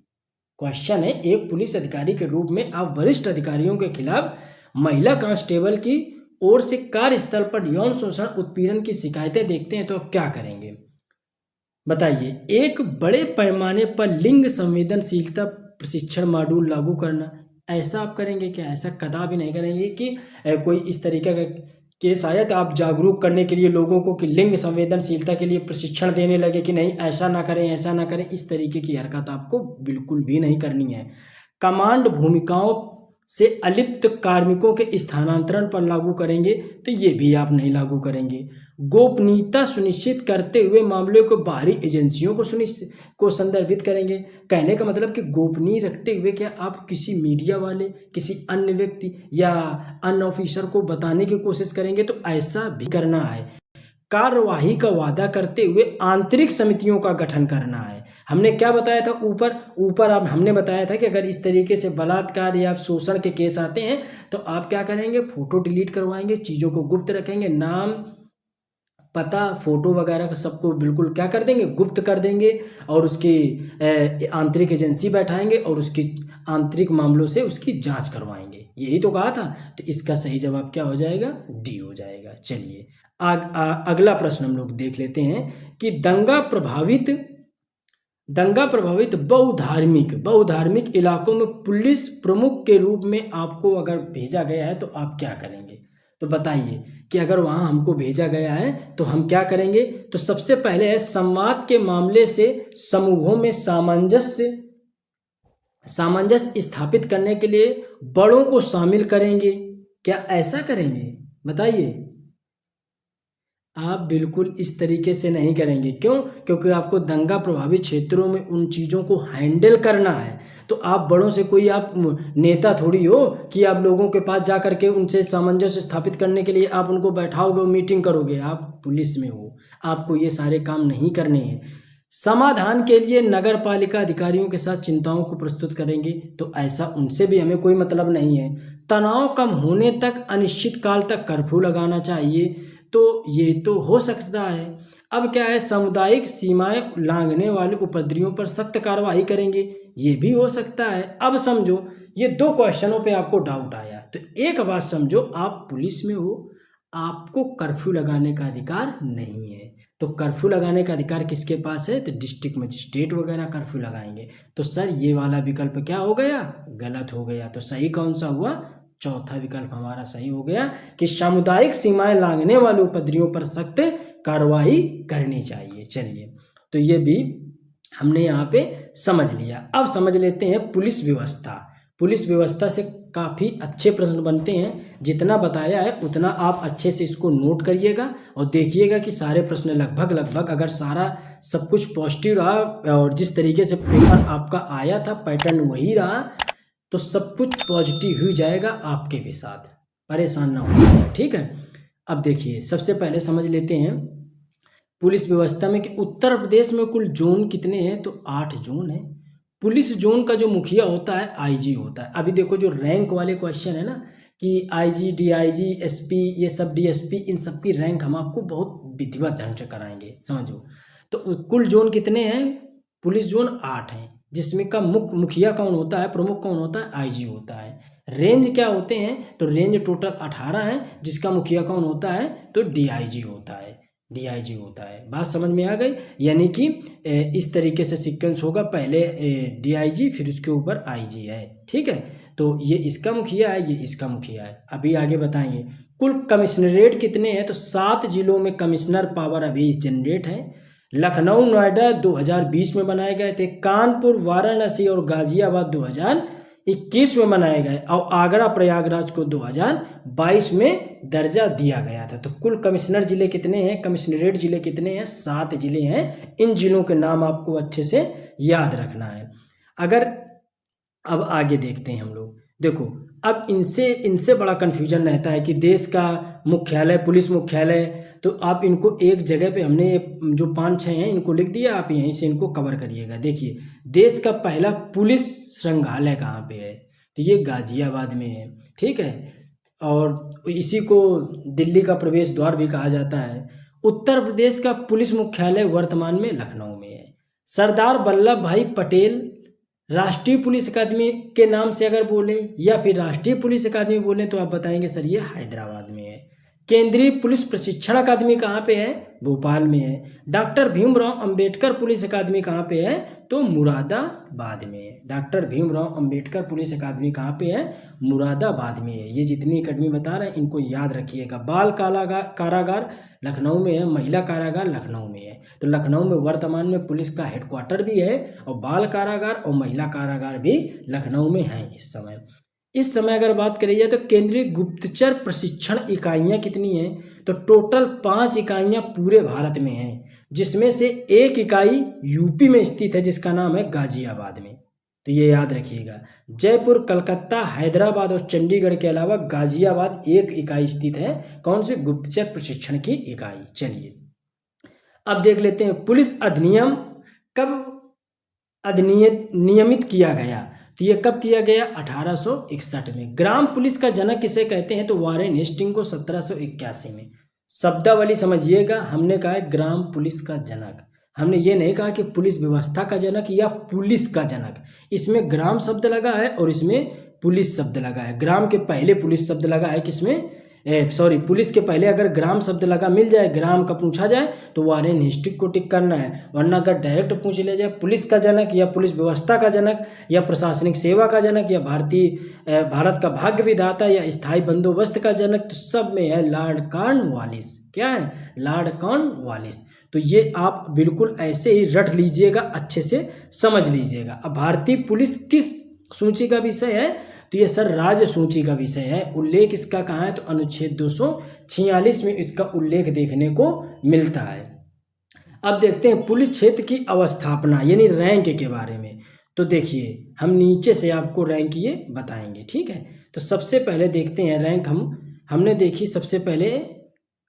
S1: क्वेश्चन है, एक पुलिस अधिकारी के रूप में आप वरिष्ठ अधिकारियों के खिलाफ महिला कांस्टेबल की ओर से कार्यस्थल पर यौन शोषण उत्पीड़न की शिकायतें देखते हैं तो आप क्या करेंगे? बताइए। एक बड़े पैमाने पर लिंग संवेदनशीलता प्रशिक्षण मॉड्यूल लागू करना, ऐसा आप करेंगे क्या? ऐसा कदापि नहीं करेंगे कि कोई इस तरीके का केस आया तो आप जागरूक करने के लिए लोगों को कि लिंग संवेदनशीलता के लिए प्रशिक्षण देने लगे कि नहीं ऐसा ना करें, ऐसा ना करें। इस तरीके की हरकत आपको बिल्कुल भी नहीं करनी है। कमांड भूमिकाओं से अलिप्त कार्मिकों के स्थानांतरण पर लागू करेंगे तो ये भी आप नहीं लागू करेंगे। गोपनीयता सुनिश्चित करते हुए मामले को बाहरी एजेंसियों को संदर्भित करेंगे। कहने का मतलब कि गोपनीय रखते हुए क्या आप किसी मीडिया वाले, किसी अन्य व्यक्ति या अन्य ऑफिसर को बताने की कोशिश करेंगे? तो ऐसा भी करना है। कार्यवाही का वादा करते हुए आंतरिक समितियों का गठन करना है। हमने क्या बताया था ऊपर अब हमने बताया था कि अगर इस तरीके से बलात्कार या शोषण के केस आते हैं तो आप क्या करेंगे? फोटो डिलीट करवाएंगे, चीज़ों को गुप्त रखेंगे, नाम पता फोटो वगैरह का सबको बिल्कुल क्या कर देंगे? गुप्त कर देंगे। और उसकी आंतरिक एजेंसी बैठाएंगे और उसकी आंतरिक मामलों से उसकी जांच करवाएंगे। यही तो कहा था। तो इसका सही जवाब क्या हो जाएगा? डी हो जाएगा। चलिए अगला प्रश्न हम लोग देख लेते हैं कि दंगा प्रभावित बहुधार्मिक इलाकों में पुलिस प्रमुख के रूप में आपको अगर भेजा गया है तो आप क्या करेंगे? तो बताइए कि अगर वहां हमको भेजा गया है तो हम क्या करेंगे? तो सबसे पहले है संवाद के मामले से समूहों में सामंजस्य स्थापित करने के लिए बड़ों को शामिल करेंगे। क्या ऐसा करेंगे? बताइए। आप बिल्कुल इस तरीके से नहीं करेंगे। क्यों? क्योंकि आपको दंगा प्रभावित क्षेत्रों में उन चीज़ों को हैंडल करना है। तो आप बड़ों से कोई आप नेता थोड़ी हो कि आप लोगों के पास जा करके उनसे सामंजस्य स्थापित करने के लिए आप उनको बैठाओगे, मीटिंग करोगे। आप पुलिस में हो, आपको ये सारे काम नहीं करने हैं। समाधान के लिए नगर पालिका अधिकारियों के साथ चिंताओं को प्रस्तुत करेंगे। तो ऐसा उनसे भी हमें कोई मतलब नहीं है। तनाव कम होने तक अनिश्चित काल तक कर्फ्यू लगाना चाहिए। तो ये तो हो सकता है। अब क्या है? सामुदायिक सीमाएं लांघने वाले उपद्रवियों पर सख्त कार्रवाई करेंगे। ये भी हो सकता है। अब समझो ये दो क्वेश्चनों पे आपको डाउट आया तो एक बात समझो, आप पुलिस में हो, आपको कर्फ्यू लगाने का अधिकार नहीं है। तो कर्फ्यू लगाने का अधिकार किसके पास है? तो डिस्ट्रिक्ट मजिस्ट्रेट वगैरह कर्फ्यू लगाएंगे। तो सर ये वाला विकल्प क्या हो गया? गलत हो गया। तो सही कौन सा हुआ? चौथा विकल्प हमारा सही हो गया कि सामुदायिक सीमाएं लांघने वाले उपद्रवियों पर सख्त कार्रवाई करनी चाहिए। चलिए तो ये भी हमने यहाँ पे समझ लिया। अब समझ लेते हैं पुलिस व्यवस्था से काफ़ी अच्छे प्रश्न बनते हैं। जितना बताया है उतना आप अच्छे से इसको नोट करिएगा और देखिएगा कि सारे प्रश्न लगभग अगर सारा सब कुछ पॉजिटिव रहा और जिस तरीके से पेपर आपका आया था पैटर्न वही रहा तो सब कुछ पॉजिटिव ही जाएगा आपके भी साथ। परेशान ना हो। ठीक है। अब देखिए सबसे पहले समझ लेते हैं पुलिस व्यवस्था में कि उत्तर प्रदेश में कुल जोन कितने हैं? तो 8 जोन है। पुलिस जोन का जो मुखिया होता है आईजी होता है। अभी देखो जो रैंक वाले क्वेश्चन है ना कि आईजी, डीआईजी, एसपी, ये सब डीएसपी, इन सब की रैंक हम आपको बहुत विधिवत ढंग से कराएंगे। समझो तो कुल जोन कितने हैं? पुलिस जोन 8 हैं। जिसमें का मुखिया कौन होता है? प्रमुख कौन होता है? आईजी होता है। रेंज क्या होते हैं? तो रेंज टोटल 18 है। जिसका मुखिया कौन होता है? तो डीआईजी होता है। बात समझ में आ गई? यानी कि इस तरीके से सीक्वेंस होगा, पहले डीआईजी फिर उसके ऊपर आईजी है। ठीक है। तो ये इसका मुखिया है, ये इसका मुखिया है। अभी आगे बताएंगे कुल कमिश्नरेट कितने हैं? तो 7 जिलों में कमिश्नर पावर अभी जनरेट है। लखनऊ नोएडा 2020 में बनाए गए थे। कानपुर, वाराणसी और गाजियाबाद 2021 में बनाए गए और आगरा प्रयागराज को 2022 में दर्जा दिया गया था। तो कुल कमिश्नर जिले कितने हैं? कमिश्नरेट जिले कितने हैं? 7 जिले हैं। इन जिलों के नाम आपको अच्छे से याद रखना है। अगर अब आगे देखते हैं हम लोग। देखो अब इनसे बड़ा कन्फ्यूजन रहता है कि देश का मुख्यालय, पुलिस मुख्यालय, तो आप इनको एक जगह पे हमने जो 5-6 हैं इनको लिख दिया, आप यहीं से इनको कवर करिएगा। देखिए देश का पहला पुलिस संग्रहालय कहाँ पे है? तो ये गाजियाबाद में है। ठीक है। और इसी को दिल्ली का प्रवेश द्वार भी कहा जाता है। उत्तर प्रदेश का पुलिस मुख्यालय वर्तमान में लखनऊ में है। सरदार वल्लभ भाई पटेल राष्ट्रीय पुलिस अकादमी के नाम से अगर बोले या फिर राष्ट्रीय पुलिस अकादमी बोले तो आप बताएंगे सर ये हैदराबाद में है। केंद्रीय पुलिस प्रशिक्षण अकादमी कहाँ पे है? भोपाल में है। डॉक्टर भीमराव अंबेडकर पुलिस अकादमी कहाँ पे है? तो मुरादाबाद में है। डॉक्टर भीमराव अंबेडकर पुलिस अकादमी कहाँ पे है? मुरादाबाद में है। ये जितनी अकादमी बता रहे हैं इनको याद रखिएगा। बाल कारागार लखनऊ में है, महिला कारागार लखनऊ में है। तो लखनऊ में वर्तमान में पुलिस का हेडक्वार्टर भी है और बाल कारागार और महिला कारागार भी लखनऊ में है इस समय। इस समय अगर बात करी जाए तो केंद्रीय गुप्तचर प्रशिक्षण इकाइयां कितनी हैं? तो टोटल 5 इकाइयां पूरे भारत में हैं, जिसमें से एक इकाई यूपी में स्थित है जिसका नाम है गाजियाबाद में। तो ये याद रखिएगा। जयपुर, कलकत्ता, हैदराबाद और चंडीगढ़ के अलावा गाजियाबाद एक इकाई स्थित है। कौन से? गुप्तचर प्रशिक्षण की इकाई। चलिए अब देख लेते हैं पुलिस अधिनियम कब नियमित किया गया। तो ये कब किया गया? 1861 में। ग्राम पुलिस का जनक किसे कहते हैं? तो वारेन हेस्टिंग को 1781 में। शब्दावली समझिएगा, हमने कहा है ग्राम पुलिस का जनक, हमने ये नहीं कहा कि पुलिस व्यवस्था का जनक या पुलिस का जनक। इसमें ग्राम शब्द लगा है और इसमें पुलिस शब्द लगा है। ग्राम के पहले पुलिस शब्द लगा है किसमें? पुलिस के पहले अगर ग्राम शब्द लगा मिल जाए, ग्राम का पूछा जाए तो वारेन हेस्टिंग को टिक करना है। वरना अगर डायरेक्ट पूछ लिया जाए पुलिस का जनक या पुलिस व्यवस्था का जनक या प्रशासनिक सेवा का जनक या भारत का भाग्य विधाता या स्थायी बंदोबस्त का जनक, तो सब में है लॉर्ड कॉर्नवालिस। क्या है? Lord Cornwallis. तो ये आप बिल्कुल ऐसे ही रट लीजिएगा, अच्छे से समझ लीजिएगा। अब भारतीय पुलिस किस सूची का विषय है? तो ये सर राज्य सूची का विषय है। उल्लेख इसका कहाँ है? तो अनुच्छेद 246 में इसका उल्लेख देखने को मिलता है। अब देखते हैं पुलिस क्षेत्र की अवस्थापना यानी रैंक के बारे में। तो देखिए हम नीचे से आपको रैंक ये बताएंगे, ठीक है। तो सबसे पहले देखते हैं रैंक हमने देखी सबसे पहले,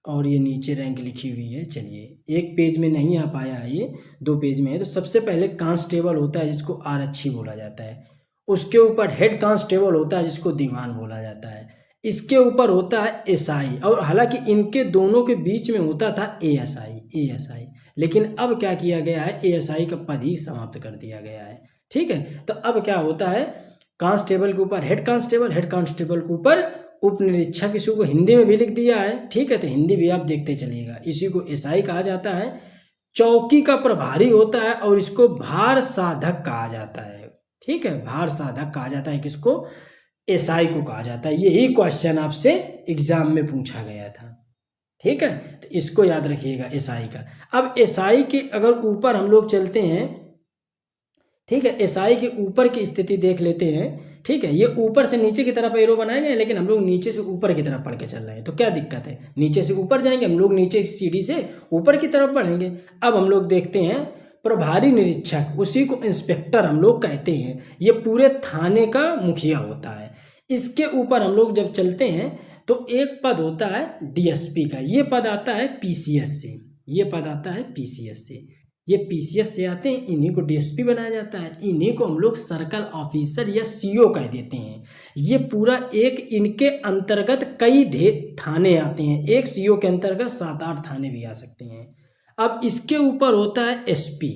S1: और ये नीचे रैंक लिखी हुई है। चलिए एक पेज में नहीं आ पाया है, ये 2 पेज में है। तो सबसे पहले कांस्टेबल होता है जिसको आरक्षी बोला जाता है। उसके ऊपर हेड कांस्टेबल होता है जिसको दीवान बोला जाता है। इसके ऊपर होता है एसआई, और हालांकि इनके दोनों के बीच में होता था एएसआई, लेकिन अब क्या किया गया है? एएसआई का पद ही समाप्त कर दिया गया है, ठीक है। तो अब क्या होता है? कांस्टेबल के ऊपर हेड कांस्टेबल के ऊपर उप निरीक्षक, इसी को हिंदी में भी लिख दिया है, ठीक है। तो हिंदी भी आप देखते चलिएगा। इसी को एसआई कहा जाता है। चौकी का प्रभारी होता है और इसको भार साधक कहा जाता है, ठीक है। भार साधक कहा जाता है किसको? एसआई को कहा जाता है। यही क्वेश्चन आपसे एग्जाम में पूछा गया था, ठीक है। तो इसको याद रखिएगा एसआई का। अब एसआई के अगर ऊपर हम लोग चलते हैं, ठीक है, एसआई के ऊपर की स्थिति देख लेते हैं, ठीक है। ये ऊपर से नीचे की तरफ एरो बनाए गए, लेकिन हम लोग नीचे से ऊपर की तरफ पढ़ के चल रहे हैं। तो क्या दिक्कत है? नीचे से ऊपर जाएंगे हम लोग, नीचे सीढ़ी से ऊपर की तरफ बढ़ेंगे। अब हम लोग देखते हैं प्रभारी निरीक्षक, उसी को इंस्पेक्टर हम लोग कहते हैं। ये पूरे थाने का मुखिया होता है। इसके ऊपर हम लोग जब चलते हैं तो एक पद होता है डीएसपी का। ये पद आता है पीसीएस से, ये पद आता है पीसीएस से। ये पीसीएस से आते हैं, इन्हीं को डीएसपी बनाया जाता है। इन्हीं को हम लोग सर्कल ऑफिसर या सीओ कह देते हैं। ये पूरा एक, इनके अंतर्गत कई थाने आते हैं। एक सीओ के अंतर्गत 7-8 थाने भी आ सकते हैं। अब इसके ऊपर होता है एसपी,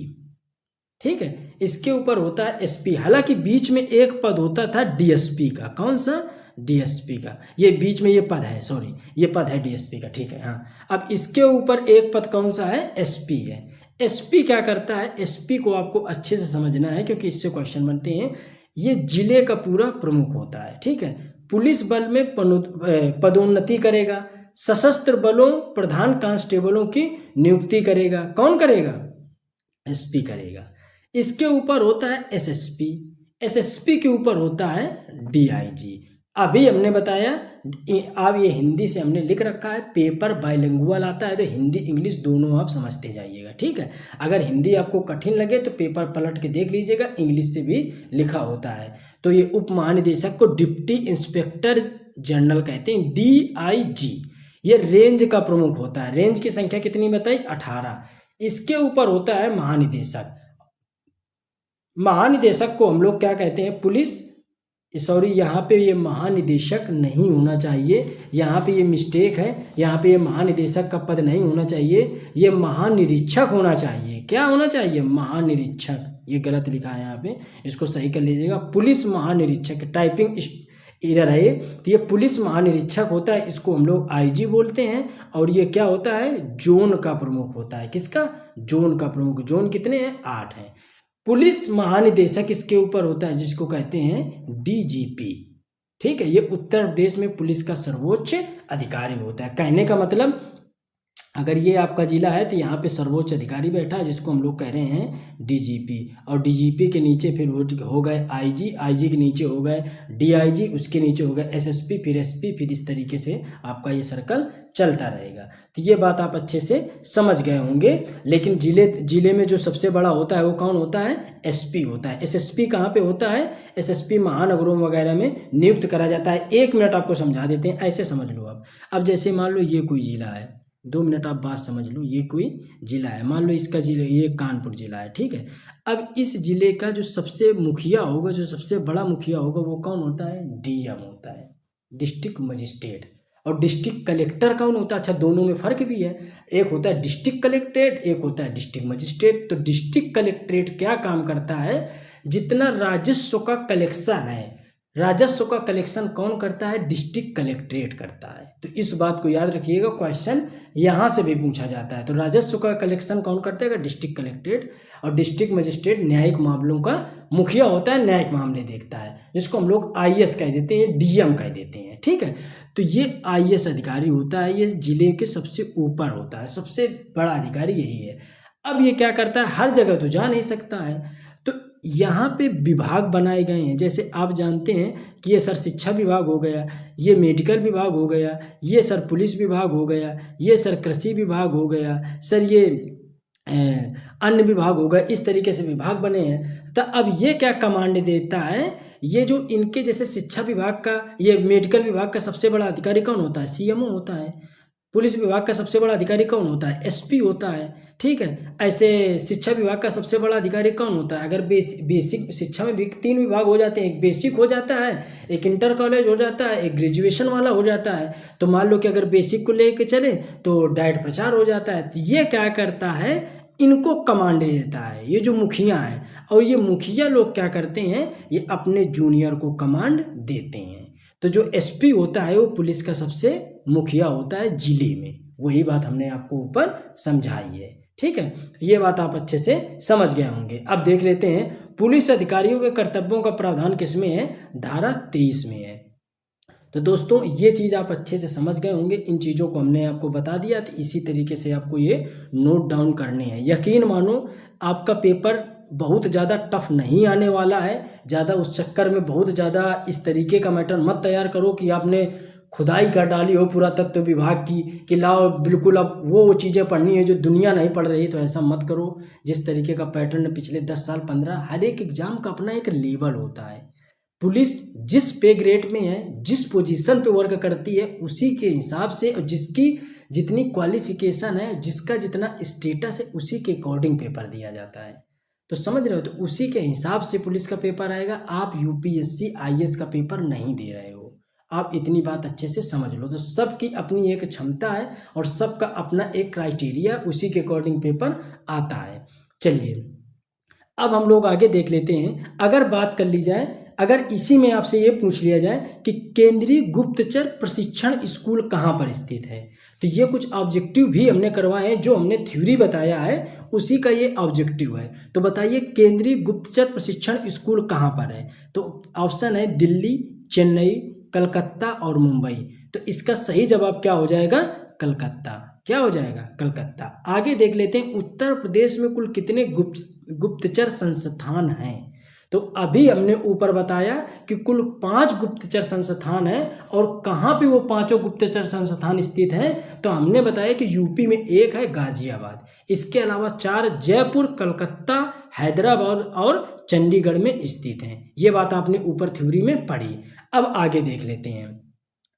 S1: ठीक है। इसके ऊपर होता है एसपी। हालांकि बीच में एक पद होता था डीएसपी का। कौन सा? डीएसपी का। ये बीच में ये पद है, सॉरी ये पद है डीएसपी का, ठीक है। हाँ, अब इसके ऊपर एक पद कौन सा है? एसपी है। एसपी क्या करता है? एसपी को आपको अच्छे से समझना है क्योंकि इससे क्वेश्चन बनते हैं। ये जिले का पूरा प्रमुख होता है, ठीक है। पुलिस बल में पदोन्नति करेगा, सशस्त्र बलों प्रधान कांस्टेबलों की नियुक्ति करेगा। कौन करेगा? एसपी करेगा। इसके ऊपर होता है एसएसपी। एसएसपी के ऊपर होता है डीआईजी। अभी हमने बताया, अब ये हिंदी से हमने लिख रखा है, पेपर बाइलिंगुअल आता है तो हिंदी इंग्लिश दोनों आप समझते जाइएगा, ठीक है। अगर हिंदी आपको कठिन लगे तो पेपर पलट के देख लीजिएगा, इंग्लिश से भी लिखा होता है। तो ये उप महानिदेशक को डिप्टी इंस्पेक्टर जनरल कहते हैं, डीआईजी। ये रेंज का प्रमुख होता है। रेंज की संख्या कितनी बताई? 18। इसके ऊपर होता है महानिदेशक। महानिदेशक को हम लोग क्या कहते हैं? पुलिस, सॉरी यहाँ पे ये महानिदेशक नहीं होना चाहिए, यहाँ पे ये मिस्टेक है। यहाँ पे ये महानिदेशक का पद नहीं होना चाहिए, ये महानिरीक्षक होना चाहिए। क्या होना चाहिए? महानिरीक्षक। ये गलत लिखा है यहाँ पे, इसको सही कर लीजिएगा। पुलिस महानिरीक्षक। टाइपिंग एरर है ये। तो ये पुलिस महानिरीक्षक होता है, इसको हम लोग आईजी बोलते हैं। और ये क्या होता है, जोन का प्रमुख होता है। किसका, जोन का प्रमुख। जोन कितने हैं, 8 हैं। पुलिस महानिदेशक इसके ऊपर होता है, जिसको कहते हैं डीजीपी। ठीक है, ये उत्तर प्रदेश में पुलिस का सर्वोच्च अधिकारी होता है। कहने का मतलब, अगर ये आपका जिला है तो यहाँ पे सर्वोच्च अधिकारी बैठा है, जिसको हम लोग कह रहे हैं डीजीपी। और डीजीपी के नीचे फिर हो गए आईजी, आईजी के नीचे हो गए डीआईजी, उसके नीचे हो गए एसएसपी, फिर एसपी, फिर इस तरीके से आपका ये सर्कल चलता रहेगा। तो ये बात आप अच्छे से समझ गए होंगे। लेकिन जिले में जो सबसे बड़ा होता है वो कौन होता है, एसपी होता है। एसएसपी कहाँ पे होता है, एसएसपी महानगरों वगैरह में नियुक्त करा जाता है। 1 मिनट आपको समझा देते हैं, ऐसे समझ लो आप। अब जैसे मान लो ये कोई जिला है, 2 मिनट आप बात समझ लो, ये कोई जिला है, मान लो इसका जिला, ये कानपुर जिला है, ठीक है। अब इस जिले का जो सबसे मुखिया होगा, जो सबसे बड़ा मुखिया होगा, वो कौन होता है, डीएम होता है, डिस्ट्रिक्ट मजिस्ट्रेट। और डिस्ट्रिक्ट कलेक्टर कौन होता है, अच्छा दोनों में फर्क भी है, एक होता है डिस्ट्रिक्ट कलेक्ट्रेट, एक होता है डिस्ट्रिक्ट मजिस्ट्रेट। तो डिस्ट्रिक्ट कलेक्ट्रेट क्या काम करता है, जितना राजस्व का कलेक्शन है, राजस्व का कलेक्शन कौन करता है, डिस्ट्रिक्ट कलेक्ट्रेट करता है। तो इस बात को याद रखिएगा, क्वेश्चन यहाँ से भी पूछा जाता है। तो राजस्व का कलेक्शन कौन करता है, डिस्ट्रिक्ट कलेक्ट्रेट। और डिस्ट्रिक्ट मजिस्ट्रेट न्यायिक मामलों का मुखिया होता है, न्यायिक मामले देखता है, जिसको हम लोग आईएएस कह देते हैं, डीएम कह देते हैं, ठीक है। तो ये आईएएस अधिकारी होता है, ये जिले के सबसे ऊपर होता है, सबसे बड़ा अधिकारी यही है। अब ये क्या करता है, हर जगह तो जा नहीं सकता है, तो यहाँ पे विभाग बनाए गए हैं। जैसे आप जानते हैं कि ये सर शिक्षा विभाग हो गया, ये मेडिकल विभाग हो गया, ये सर पुलिस विभाग हो गया, ये सर कृषि विभाग हो गया, सर ये अन्य विभाग हो गया। इस तरीके से विभाग बने हैं। तो अब ये क्या कमांड देता है, ये जो इनके जैसे शिक्षा विभाग का, ये मेडिकल विभाग का सबसे बड़ा अधिकारी कौन होता है, सीएमओ होता है। पुलिस विभाग का सबसे बड़ा अधिकारी कौन होता है, एसपी होता है, ठीक है। ऐसे शिक्षा विभाग का सबसे बड़ा अधिकारी कौन होता है, अगर बेसिक शिक्षा में भी 3 विभाग हो जाते हैं, एक बेसिक हो जाता है, एक इंटर कॉलेज हो जाता है, एक ग्रेजुएशन वाला हो जाता है। तो मान लो कि अगर बेसिक को लेके चले तो डायट प्रचार हो जाता है। तो ये क्या करता है, इनको कमांड देता है, ये जो मुखिया है। और ये मुखिया लोग क्या करते हैं, ये अपने जूनियर को कमांड देते हैं। तो जो एसपी होता है वो पुलिस का सबसे मुखिया होता है जिले में। वही बात हमने आपको ऊपर समझाई है, ठीक है। ये बात आप अच्छे से समझ गए होंगे। अब देख लेते हैं पुलिस अधिकारियों के कर्तव्यों का प्रावधान किसमें है, धारा 23 में है। तो दोस्तों ये चीज़ आप अच्छे से समझ गए होंगे। इन चीज़ों को हमने आपको बता दिया, तो इसी तरीके से आपको ये नोट डाउन करने हैं। यकीन मानो आपका पेपर बहुत ज़्यादा टफ नहीं आने वाला है। ज़्यादा उस चक्कर में बहुत ज़्यादा इस तरीके का मैटर मत तैयार करो कि आपने खुदाई कर डाली हो पुरातत्व विभाग की, कि लाओ बिल्कुल अब वो चीज़ें पढ़नी है जो दुनिया नहीं पढ़ रही। तो ऐसा मत करो। जिस तरीके का पैटर्न पिछले 10 साल 15, हर एक एग्जाम का अपना एक लेवल होता है। पुलिस जिस पे ग्रेड में है, जिस पोजीशन पे वर्क करती है, उसी के हिसाब से, और जिसकी जितनी क्वालिफिकेशन है, जिसका जितना स्टेटस है, उसी के अकॉर्डिंग पेपर दिया जाता है। तो समझ रहे हो, तो उसी के हिसाब से पुलिस का पेपर आएगा। आप यूपीएससी आईएएस का पेपर नहीं दे रहे हो, आप इतनी बात अच्छे से समझ लो। तो सबकी अपनी एक क्षमता है और सबका अपना एक क्राइटेरिया, उसी के अकॉर्डिंग पेपर आता है। चलिए अब हम लोग आगे देख लेते हैं। अगर बात कर ली जाए, अगर इसी में आपसे ये पूछ लिया जाए कि केंद्रीय गुप्तचर प्रशिक्षण स्कूल कहाँ पर स्थित है, तो ये कुछ ऑब्जेक्टिव भी हमने करवाए हैं। जो हमने थ्योरी बताया है उसी का ये ऑब्जेक्टिव है। तो बताइए केंद्रीय गुप्तचर प्रशिक्षण स्कूल कहाँ पर है। तो ऑप्शन है दिल्ली, चेन्नई, कलकत्ता और मुंबई। तो इसका सही जवाब क्या हो जाएगा, कलकत्ता। क्या हो जाएगा, कलकत्ता। आगे देख लेते हैं उत्तर प्रदेश में कुल कितने गुप्तचर संस्थान हैं। तो अभी हमने ऊपर बताया कि कुल 5 गुप्तचर संस्थान हैं। और कहाँ पे वो 5 गुप्तचर संस्थान स्थित हैं, तो हमने बताया कि यूपी में 1 है गाजियाबाद, इसके अलावा 4 जयपुर, कलकत्ता, हैदराबाद और चंडीगढ़ में स्थित हैं। ये बात आपने ऊपर थ्योरी में पढ़ी। अब आगे देख लेते हैं।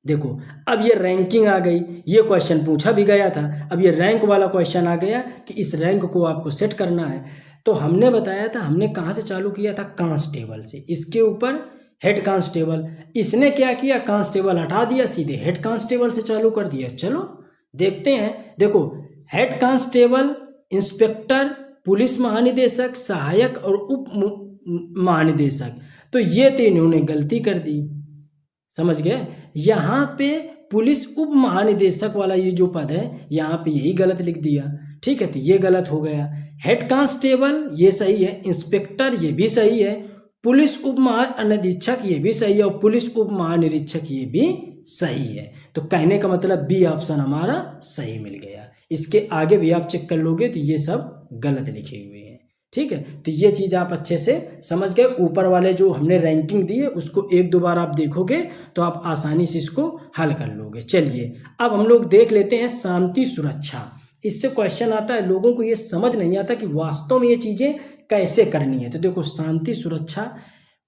S1: देखो अब ये रैंकिंग आ गई, ये क्वेश्चन पूछा भी गया था। अब ये रैंक वाला क्वेश्चन आ गया कि इस रैंक को आपको सेट करना है। तो हमने बताया था, हमने कहाँ से चालू किया था, कांस्टेबल से। इसके ऊपर हेड कांस्टेबल, इसने क्या किया, कांस्टेबल हटा दिया, सीधे हेड कांस्टेबल से चालू कर दिया। चलो देखते हैं। देखो हेड कांस्टेबल, इंस्पेक्टर, पुलिस महानिदेशक, सहायक और उप महानिदेशक, तो ये तो इन्होंने गलती कर दी। समझ गए। यहाँ पे पुलिस उप महानिदेशक वाला ये जो पद है, यहाँ पे यही गलत लिख दिया, ठीक है, तो ये गलत हो गया। हेड कांस्टेबल ये सही है, इंस्पेक्टर ये भी सही है, पुलिस उप महानिरीक्षक ये भी सही है और पुलिस उप महानिरीक्षक ये भी सही है। तो कहने का मतलब बी ऑप्शन हमारा सही मिल गया। इसके आगे भी आप चेक कर लोगे तो ये सब गलत लिखे हुए हैं, ठीक है। तो ये चीज़ आप अच्छे से समझ गए। ऊपर वाले जो हमने रैंकिंग दी है उसको एक दो बार आप देखोगे तो आप आसानी से इसको हल कर लोगे। चलिए अब हम लोग देख लेते हैं शांति सुरक्षा। इससे क्वेश्चन आता है, लोगों को ये समझ नहीं आता कि वास्तव में ये चीज़ें कैसे करनी है। तो देखो, शांति सुरक्षा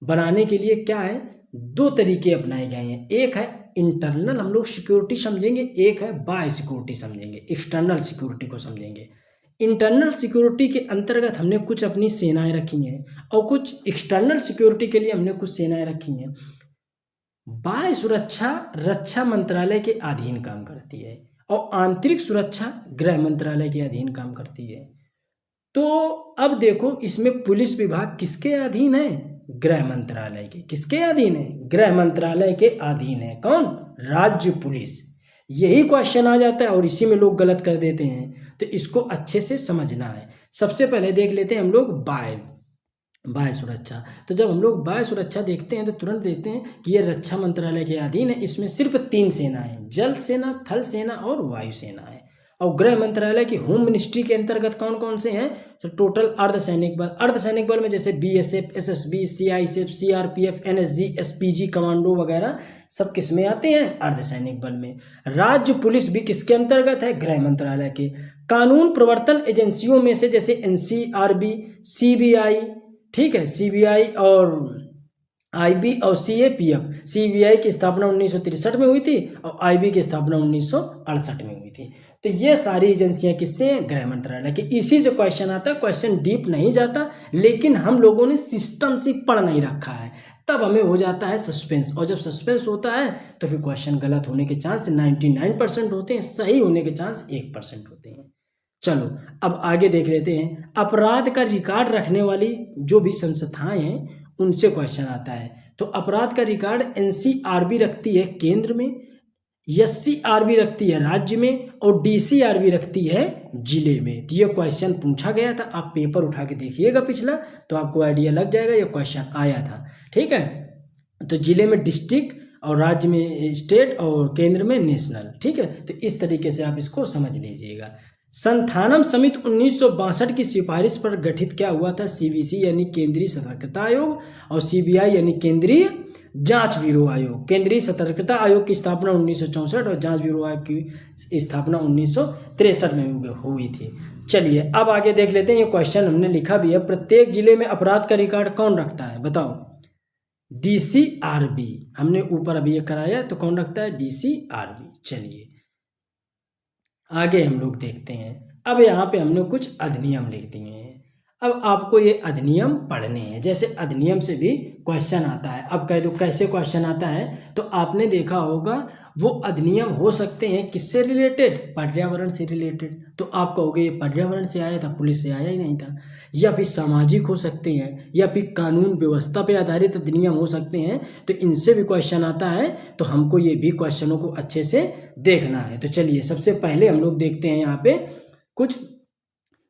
S1: बनाने के लिए क्या है, दो तरीके अपनाए गए हैं। एक है इंटरनल हम लोग सिक्योरिटी समझेंगे, एक है बाय सिक्योरिटी समझेंगे, एक्सटर्नल सिक्योरिटी को समझेंगे। इंटरनल सिक्योरिटी के अंतर्गत हमने कुछ अपनी सेनाएं रखी हैं और कुछ एक्सटर्नल सिक्योरिटी के लिए हमने कुछ सेनाएं रखी हैं। बाह्य सुरक्षा रक्षा मंत्रालय के अधीन काम करती है और आंतरिक सुरक्षा गृह मंत्रालय के अधीन काम करती है। तो अब देखो, इसमें पुलिस विभाग किसके अधीन है, गृह मंत्रालय के। किसके अधीन है, गृह मंत्रालय के अधीन है। कौन, राज्य पुलिस। यही क्वेश्चन आ जाता है और इसी में लोग गलत कर देते हैं, तो इसको अच्छे से समझना है। सबसे पहले देख लेते हैं हम लोग बाह्य सुरक्षा। तो जब हम लोग बाह्य सुरक्षा देखते हैं तो तुरंत देखते हैं कि ये रक्षा मंत्रालय के अधीन है। इसमें सिर्फ 3 सेना है, जल सेना, थल सेना और वायु सेना है। और गृह मंत्रालय की होम मिनिस्ट्री के अंतर्गत कौन कौन से हैं, तो टोटल अर्धसैनिक बल। अर्धसैनिक बल में जैसे BSF, SSB, CISF, CRPF, NSG, SPG, commando वगैरह सब किस में आते हैं, अर्धसैनिक बल में। राज्य पुलिस भी किसके अंतर्गत है, गृह मंत्रालय के। कानून प्रवर्तन एजेंसियों में से जैसे NCRB, CBI, ठीक है, CBI और IB और CAPF। CBI की स्थापना 1963 में हुई थी और IB की स्थापना 1968 में हुई थी। तो ये सारी एजेंसियां किससे हैं, गृह मंत्रालय की। इसी से क्वेश्चन आता है, क्वेश्चन डीप नहीं जाता, लेकिन हम लोगों ने सिस्टम से पढ़ नहीं रखा है, तब हमें हो जाता है सस्पेंस। और जब सस्पेंस होता है तो फिर क्वेश्चन गलत होने के चांस 99% होते हैं, सही होने के चांस 1% होते हैं। चलो अब आगे देख लेते हैं। अपराध का रिकॉर्ड रखने वाली जो भी संस्थाएं हैं उनसे क्वेश्चन आता है। तो अपराध का रिकॉर्ड NCRB रखती है केंद्र में, SCRB रखती है राज्य में और DCRB रखती है जिले में। तो ये क्वेश्चन पूछा गया था, आप पेपर उठा के देखिएगा पिछला, तो आपको आइडिया लग जाएगा ये क्वेश्चन आया था, ठीक है। तो जिले में डिस्ट्रिक्ट और राज्य में स्टेट और केंद्र में नेशनल, ठीक है। तो इस तरीके से आप इसको समझ लीजिएगा। संथानम समिति 1962 की सिफारिश पर गठित क्या हुआ था, CBC यानी केंद्रीय सतर्कता आयोग और CBI यानी केंद्रीय जांच ब्यूरो आयोग। केंद्रीय सतर्कता आयोग की स्थापना 1964 और जांच ब्यूरो आयोग की स्थापना 1963 में हुई थी। चलिए अब आगे देख लेते हैं। ये क्वेश्चन हमने लिखा भी है, प्रत्येक जिले में अपराध का रिकॉर्ड कौन रखता है, बताओ। DCRB हमने ऊपर अभी ये कराया, तो कौन रखता है, DCRB। चलिए आगे हम लोग देखते हैं। अब यहाँ पे हमने कुछ अधिनियम लिख दिए हैं। अब आपको ये अधिनियम पढ़ने हैं। जैसे अधिनियम से भी क्वेश्चन आता है। अब कह दो कैसे क्वेश्चन आता है, तो आपने देखा होगा वो अधिनियम हो सकते हैं किससे रिलेटेड, पर्यावरण से रिलेटेड। तो आप कहोगे ये पर्यावरण से आया था, पुलिस से आया ही नहीं था। या फिर सामाजिक हो सकते हैं, या फिर कानून व्यवस्था पे आधारित अधिनियम हो सकते हैं। तो इनसे भी क्वेश्चन आता है, तो हमको ये भी क्वेश्चनों को अच्छे से देखना है। तो चलिए सबसे पहले हम लोग देखते हैं यहाँ पे कुछ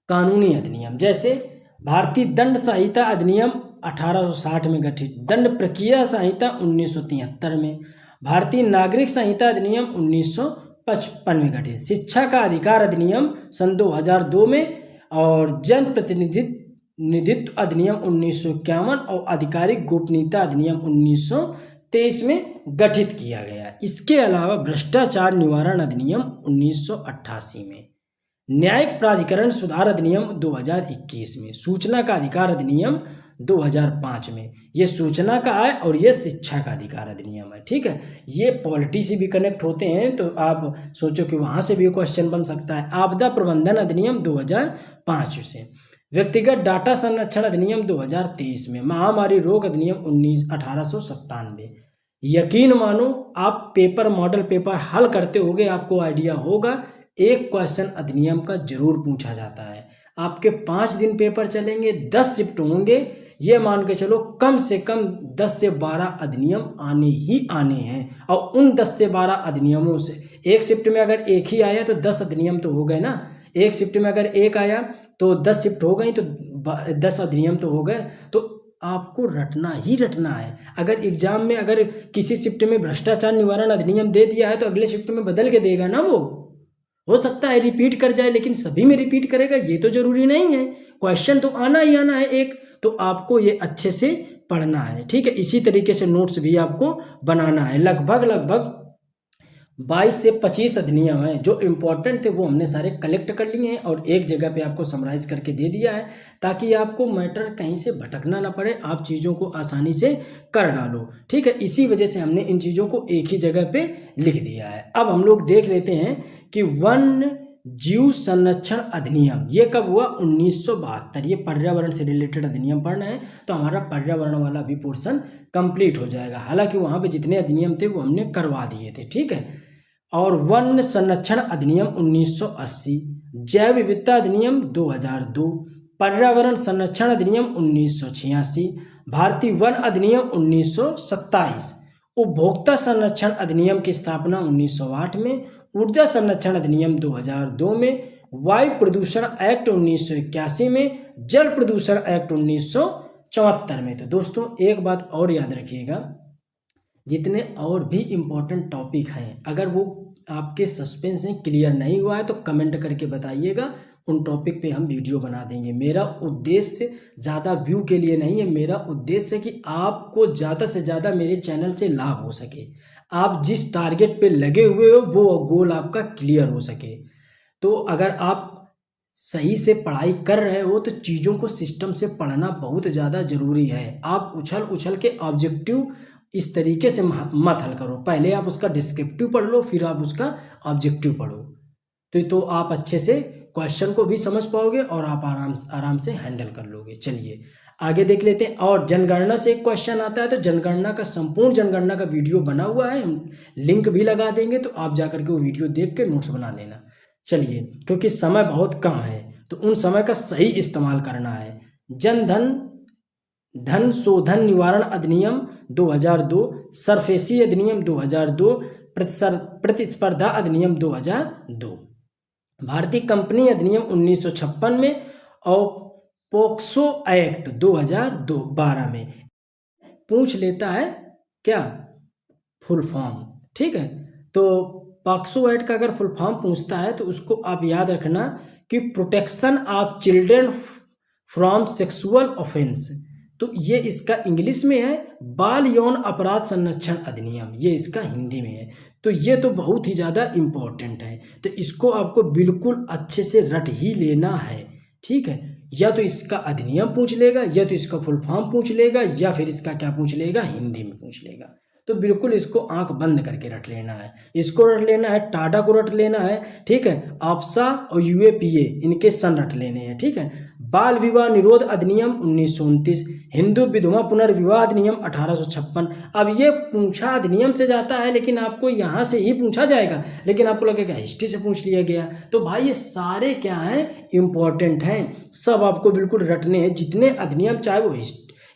S1: कानूनी अधिनियम। जैसे भारतीय दंड संहिता अधिनियम 1860 में गठित, दंड प्रक्रिया संहिता 1973 में, भारतीय नागरिक संहिता अधिनियम 1955 में गठित, शिक्षा का अधिकार अधिनियम सन 2002 में और जन प्रतिनिधित्व अधिनियम 1951 और आधिकारिक गोपनीयता अधिनियम 1923 में गठित किया गया। इसके अलावा भ्रष्टाचार निवारण अधिनियम 1988 में, न्यायिक प्राधिकरण सुधार अधिनियम 2021 में, सूचना का अधिकार अधिनियम 2005 में। ये सूचना का है और ये शिक्षा का अधिकार अधिनियम है, ठीक है। ये पॉलिटी से भी कनेक्ट होते हैं, तो आप सोचो कि वहाँ से भी क्वेश्चन बन सकता है। आपदा प्रबंधन अधिनियम 2005 से, व्यक्तिगत डाटा संरक्षण अधिनियम 2023 में, महामारी रोग अधिनियम 1897। यकीन मानो आप पेपर मॉडल पेपर हल करते होगे, आपको आइडिया होगा एक क्वेश्चन अधिनियम का जरूर पूछा जाता है। आपके 5 दिन पेपर चलेंगे, 10 शिफ्ट होंगे, ये मान के चलो कम से कम 10 से 12 अधिनियम आने ही आने हैं। और उन 10 से 12 अधिनियमों से एक शिफ्ट में अगर एक ही आया तो 10 अधिनियम तो हो गए ना। एक शिफ्ट में अगर एक आया तो 10 शिफ्ट हो गई तो 10 अधिनियम तो हो गए। तो आपको रटना ही रटना है। अगर एग्जाम में अगर किसी शिफ्ट में भ्रष्टाचार निवारण अधिनियम दे दिया है तो अगले शिफ्ट में बदल के देगा ना। वो हो सकता है रिपीट कर जाए, लेकिन सभी में रिपीट करेगा ये तो जरूरी नहीं है। क्वेश्चन तो आना ही आना है एक, तो आपको ये अच्छे से पढ़ना है, ठीक है। इसी तरीके से नोट्स भी आपको बनाना है। लगभग 22 से 25 अधिनियम हैं जो इम्पोर्टेंट थे, वो हमने सारे कलेक्ट कर लिए हैं और एक जगह पे आपको समराइज करके दे दिया है, ताकि आपको मैटर कहीं से भटकना ना पड़े, आप चीज़ों को आसानी से कर डालो, ठीक है। इसी वजह से हमने इन चीज़ों को एक ही जगह पे लिख दिया है। अब हम लोग देख लेते हैं कि वन्य जीव संरक्षण अधिनियम ये कब हुआ? 1972। ये पर्यावरण से रिलेटेड अधिनियम पढ़ना है तो हमारा पर्यावरण वाला भी पोर्शन कंप्लीट हो जाएगा। हालांकि वहाँ पे जितने अधिनियम थे वो हमने करवा दिए थे, ठीक है। और वन्य संरक्षण अधिनियम 1980, जैव विविधता अधिनियम 2002, पर्यावरण संरक्षण अधिनियम 1986, भारतीय वन अधिनियम 1927, उपभोक्ता संरक्षण अधिनियम की स्थापना 1908 में, ऊर्जा संरक्षण अधिनियम 2002 में, वायु प्रदूषण एक्ट 1981 में, जल प्रदूषण एक्ट 1974 में। तो दोस्तों एक बात और याद रखिएगा, जितने और भी इम्पोर्टेंट टॉपिक हैं अगर वो आपके सस्पेंस में क्लियर नहीं हुआ है तो कमेंट करके बताइएगा, उन टॉपिक पे हम वीडियो बना देंगे। मेरा उद्देश्य ज़्यादा व्यू के लिए नहीं है, मेरा उद्देश्य है कि आपको ज़्यादा से ज़्यादा मेरे चैनल से लाभ हो सके, आप जिस टारगेट पे लगे हुए हो वो गोल आपका क्लियर हो सके। तो अगर आप सही से पढ़ाई कर रहे हो तो चीज़ों को सिस्टम से पढ़ना बहुत ज़्यादा ज़रूरी है। आप उछल के ऑब्जेक्टिव इस तरीके से मत हल करो, पहले आप उसका डिस्क्रिप्टिव पढ़ लो फिर आप उसका ऑब्जेक्टिव पढ़ो, तो आप अच्छे से क्वेश्चन को भी समझ पाओगे और आप आराम से हैंडल कर लोगे। चलिए आगे देख लेते हैं। और जनगणना से एक क्वेश्चन आता है, तो जनगणना का संपूर्ण जनगणना का वीडियो बना हुआ है, हम लिंक भी लगा देंगे, तो आप जाकर के वो वीडियो देख के नोट्स बना लेना। चलिए, क्योंकि समय बहुत कम है तो उन समय का सही इस्तेमाल करना है। धन शोधन निवारण अधिनियम 2002, सरफेसी अधिनियम 2002, प्रतिस्पर्धा अधिनियम 2002, भारतीय कंपनी अधिनियम 1956 में और पोक्सो एक्ट 2012 में। पूछ लेता है क्या फुल फॉर्म, ठीक है। तो पॉक्सो एक्ट का अगर फुल फॉर्म पूछता है तो उसको आप याद रखना कि protection of children from sexual offence. तो ये इसका इंग्लिश में है बाल यौन अपराध संरक्षण अधिनियम, ये इसका हिंदी में है। तो ये तो बहुत ही ज़्यादा इम्पोर्टेंट है, तो इसको आपको बिल्कुल अच्छे से रट ही लेना है, ठीक है। या तो इसका अधिनियम पूछ लेगा, या तो इसका फुल फॉर्म पूछ लेगा, या फिर इसका क्या पूछ लेगा, हिंदी में पूछ लेगा। तो बिल्कुल इसको आंख बंद करके रट लेना है, इसको रट लेना है, टाटा को रट लेना है, ठीक है। आपसा और यूएपीए इनके सन रट लेने हैं, ठीक है। बाल विवाह निरोध अधिनियम 1929, हिंदू विधवा पुनर्विवाह अधिनियम 1856। अब ये पूछा अधिनियम से जाता है लेकिन आपको यहाँ से ही पूछा जाएगा, लेकिन आपको लगेगा हिस्ट्री से पूछ लिया गया। तो भाई ये सारे क्या हैं, इंपॉर्टेंट हैं, सब आपको बिल्कुल रटने हैं। जितने अधिनियम चाहे वो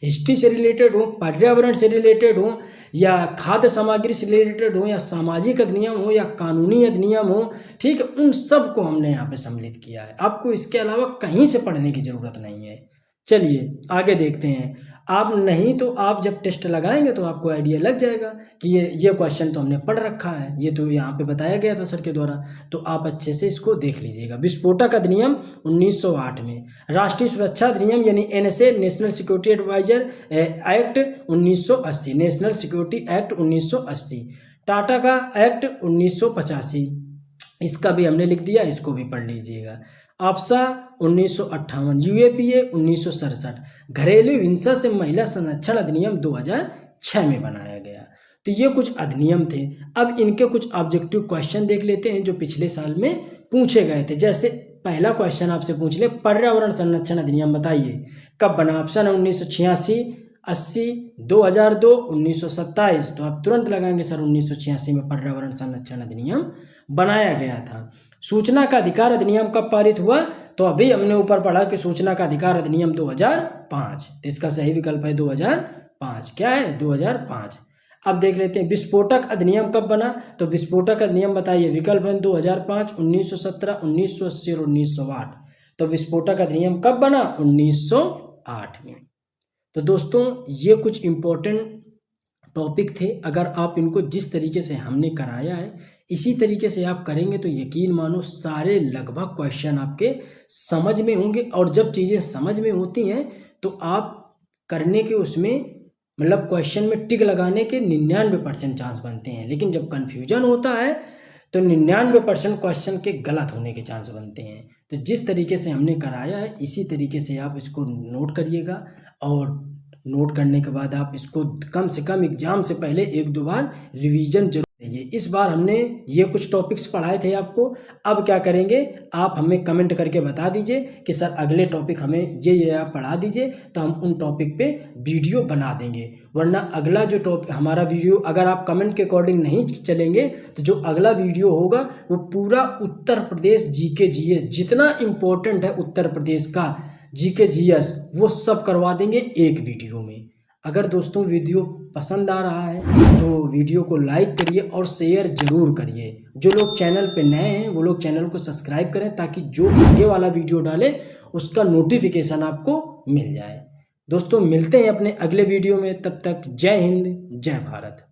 S1: हिस्ट्री से रिलेटेड हो, पर्यावरण से रिलेटेड हो, या खाद्य सामग्री से रिलेटेड हो, या सामाजिक अधिनियम हो, या कानूनी अधिनियम हो, ठीक है, उन सब को हमने यहाँ पे सम्मिलित किया है। आपको इसके अलावा कहीं से पढ़ने की जरूरत नहीं है। चलिए आगे देखते हैं। आप नहीं तो आप जब टेस्ट लगाएंगे तो आपको आइडिया लग जाएगा कि ये क्वेश्चन तो हमने पढ़ रखा है, ये तो यहाँ पे बताया गया था सर के द्वारा, तो आप अच्छे से इसको देख लीजिएगा। विस्फोटक अधिनियम 1908 में, राष्ट्रीय सुरक्षा अधिनियम यानी NSA national security adviser act 1980, national security act 1980, टाटा का एक्ट 1985, इसका भी हमने लिख दिया, इसको भी पढ़ लीजिएगा। आपसा 1958, यूएपीए 1967, घरेलू हिंसा से महिला संरक्षण अधिनियम 2006 में बनाया गया। तो ये कुछ अधिनियम थे। अब इनके कुछ ऑब्जेक्टिव क्वेश्चन देख लेते हैं जो पिछले साल में पूछे गए थे। जैसे पहला क्वेश्चन आपसे पूछ ले, पर्यावरण संरक्षण अधिनियम बताइए कब बना। ऑप्शन है 1986, 80, 2002, 1927। तो आप तुरंत लगाएंगे सर 1986 में पर्यावरण संरक्षण अधिनियम बनाया गया था। सूचना का अधिकार अधिनियम कब पारित हुआ, तो अभी हमने ऊपर पढ़ा कि सूचना का अधिकार अधिनियम 2005, तो इसका सही विकल्प है 2005। क्या है? 2005। अब देख लेते हैं विस्फोटक अधिनियम कब बना। तो विस्फोटक अधिनियम बताइए, विकल्प है 2005, 1917, 1980 और 1908। तो विस्फोटक अधिनियम कब बना? 1908 में। तो दोस्तों ये कुछ इम्पोर्टेंट टॉपिक थे। अगर आप इनको जिस तरीके से हमने कराया है इसी तरीके से आप करेंगे तो यकीन मानो सारे लगभग क्वेश्चन आपके समझ में होंगे। और जब चीज़ें समझ में होती हैं तो आप करने के उसमें मतलब क्वेश्चन में टिक लगाने के 99% चांस बनते हैं। लेकिन जब कन्फ्यूजन होता है तो 99% क्वेश्चन के गलत होने के चांस बनते हैं। तो जिस तरीके से हमने कराया है इसी तरीके से आप इसको नोट करिएगा, और नोट करने के बाद आप इसको कम से कम एग्जाम से पहले 1-2 बार रिवीजन जरूर करिए। इस बार हमने ये कुछ टॉपिक्स पढ़ाए थे आपको। अब क्या करेंगे, आप हमें कमेंट करके बता दीजिए कि सर अगले टॉपिक हमें ये आप पढ़ा दीजिए, तो हम उन टॉपिक पे वीडियो बना देंगे। वरना अगला जो टॉपिक हमारा वीडियो, अगर आप कमेंट के अकॉर्डिंग नहीं चलेंगे तो जो अगला वीडियो होगा वो पूरा उत्तर प्रदेश जीके जीएस, जितना इम्पोर्टेंट है उत्तर प्रदेश का जीके जीएस, वो सब करवा देंगे एक वीडियो में। अगर दोस्तों वीडियो पसंद आ रहा है तो वीडियो को लाइक करिए और शेयर जरूर करिए। जो लोग चैनल पे नए हैं वो लोग चैनल को सब्सक्राइब करें ताकि जो आगे वाला वीडियो डाले उसका नोटिफिकेशन आपको मिल जाए। दोस्तों मिलते हैं अपने अगले वीडियो में, तब तक जय हिंद जय भारत।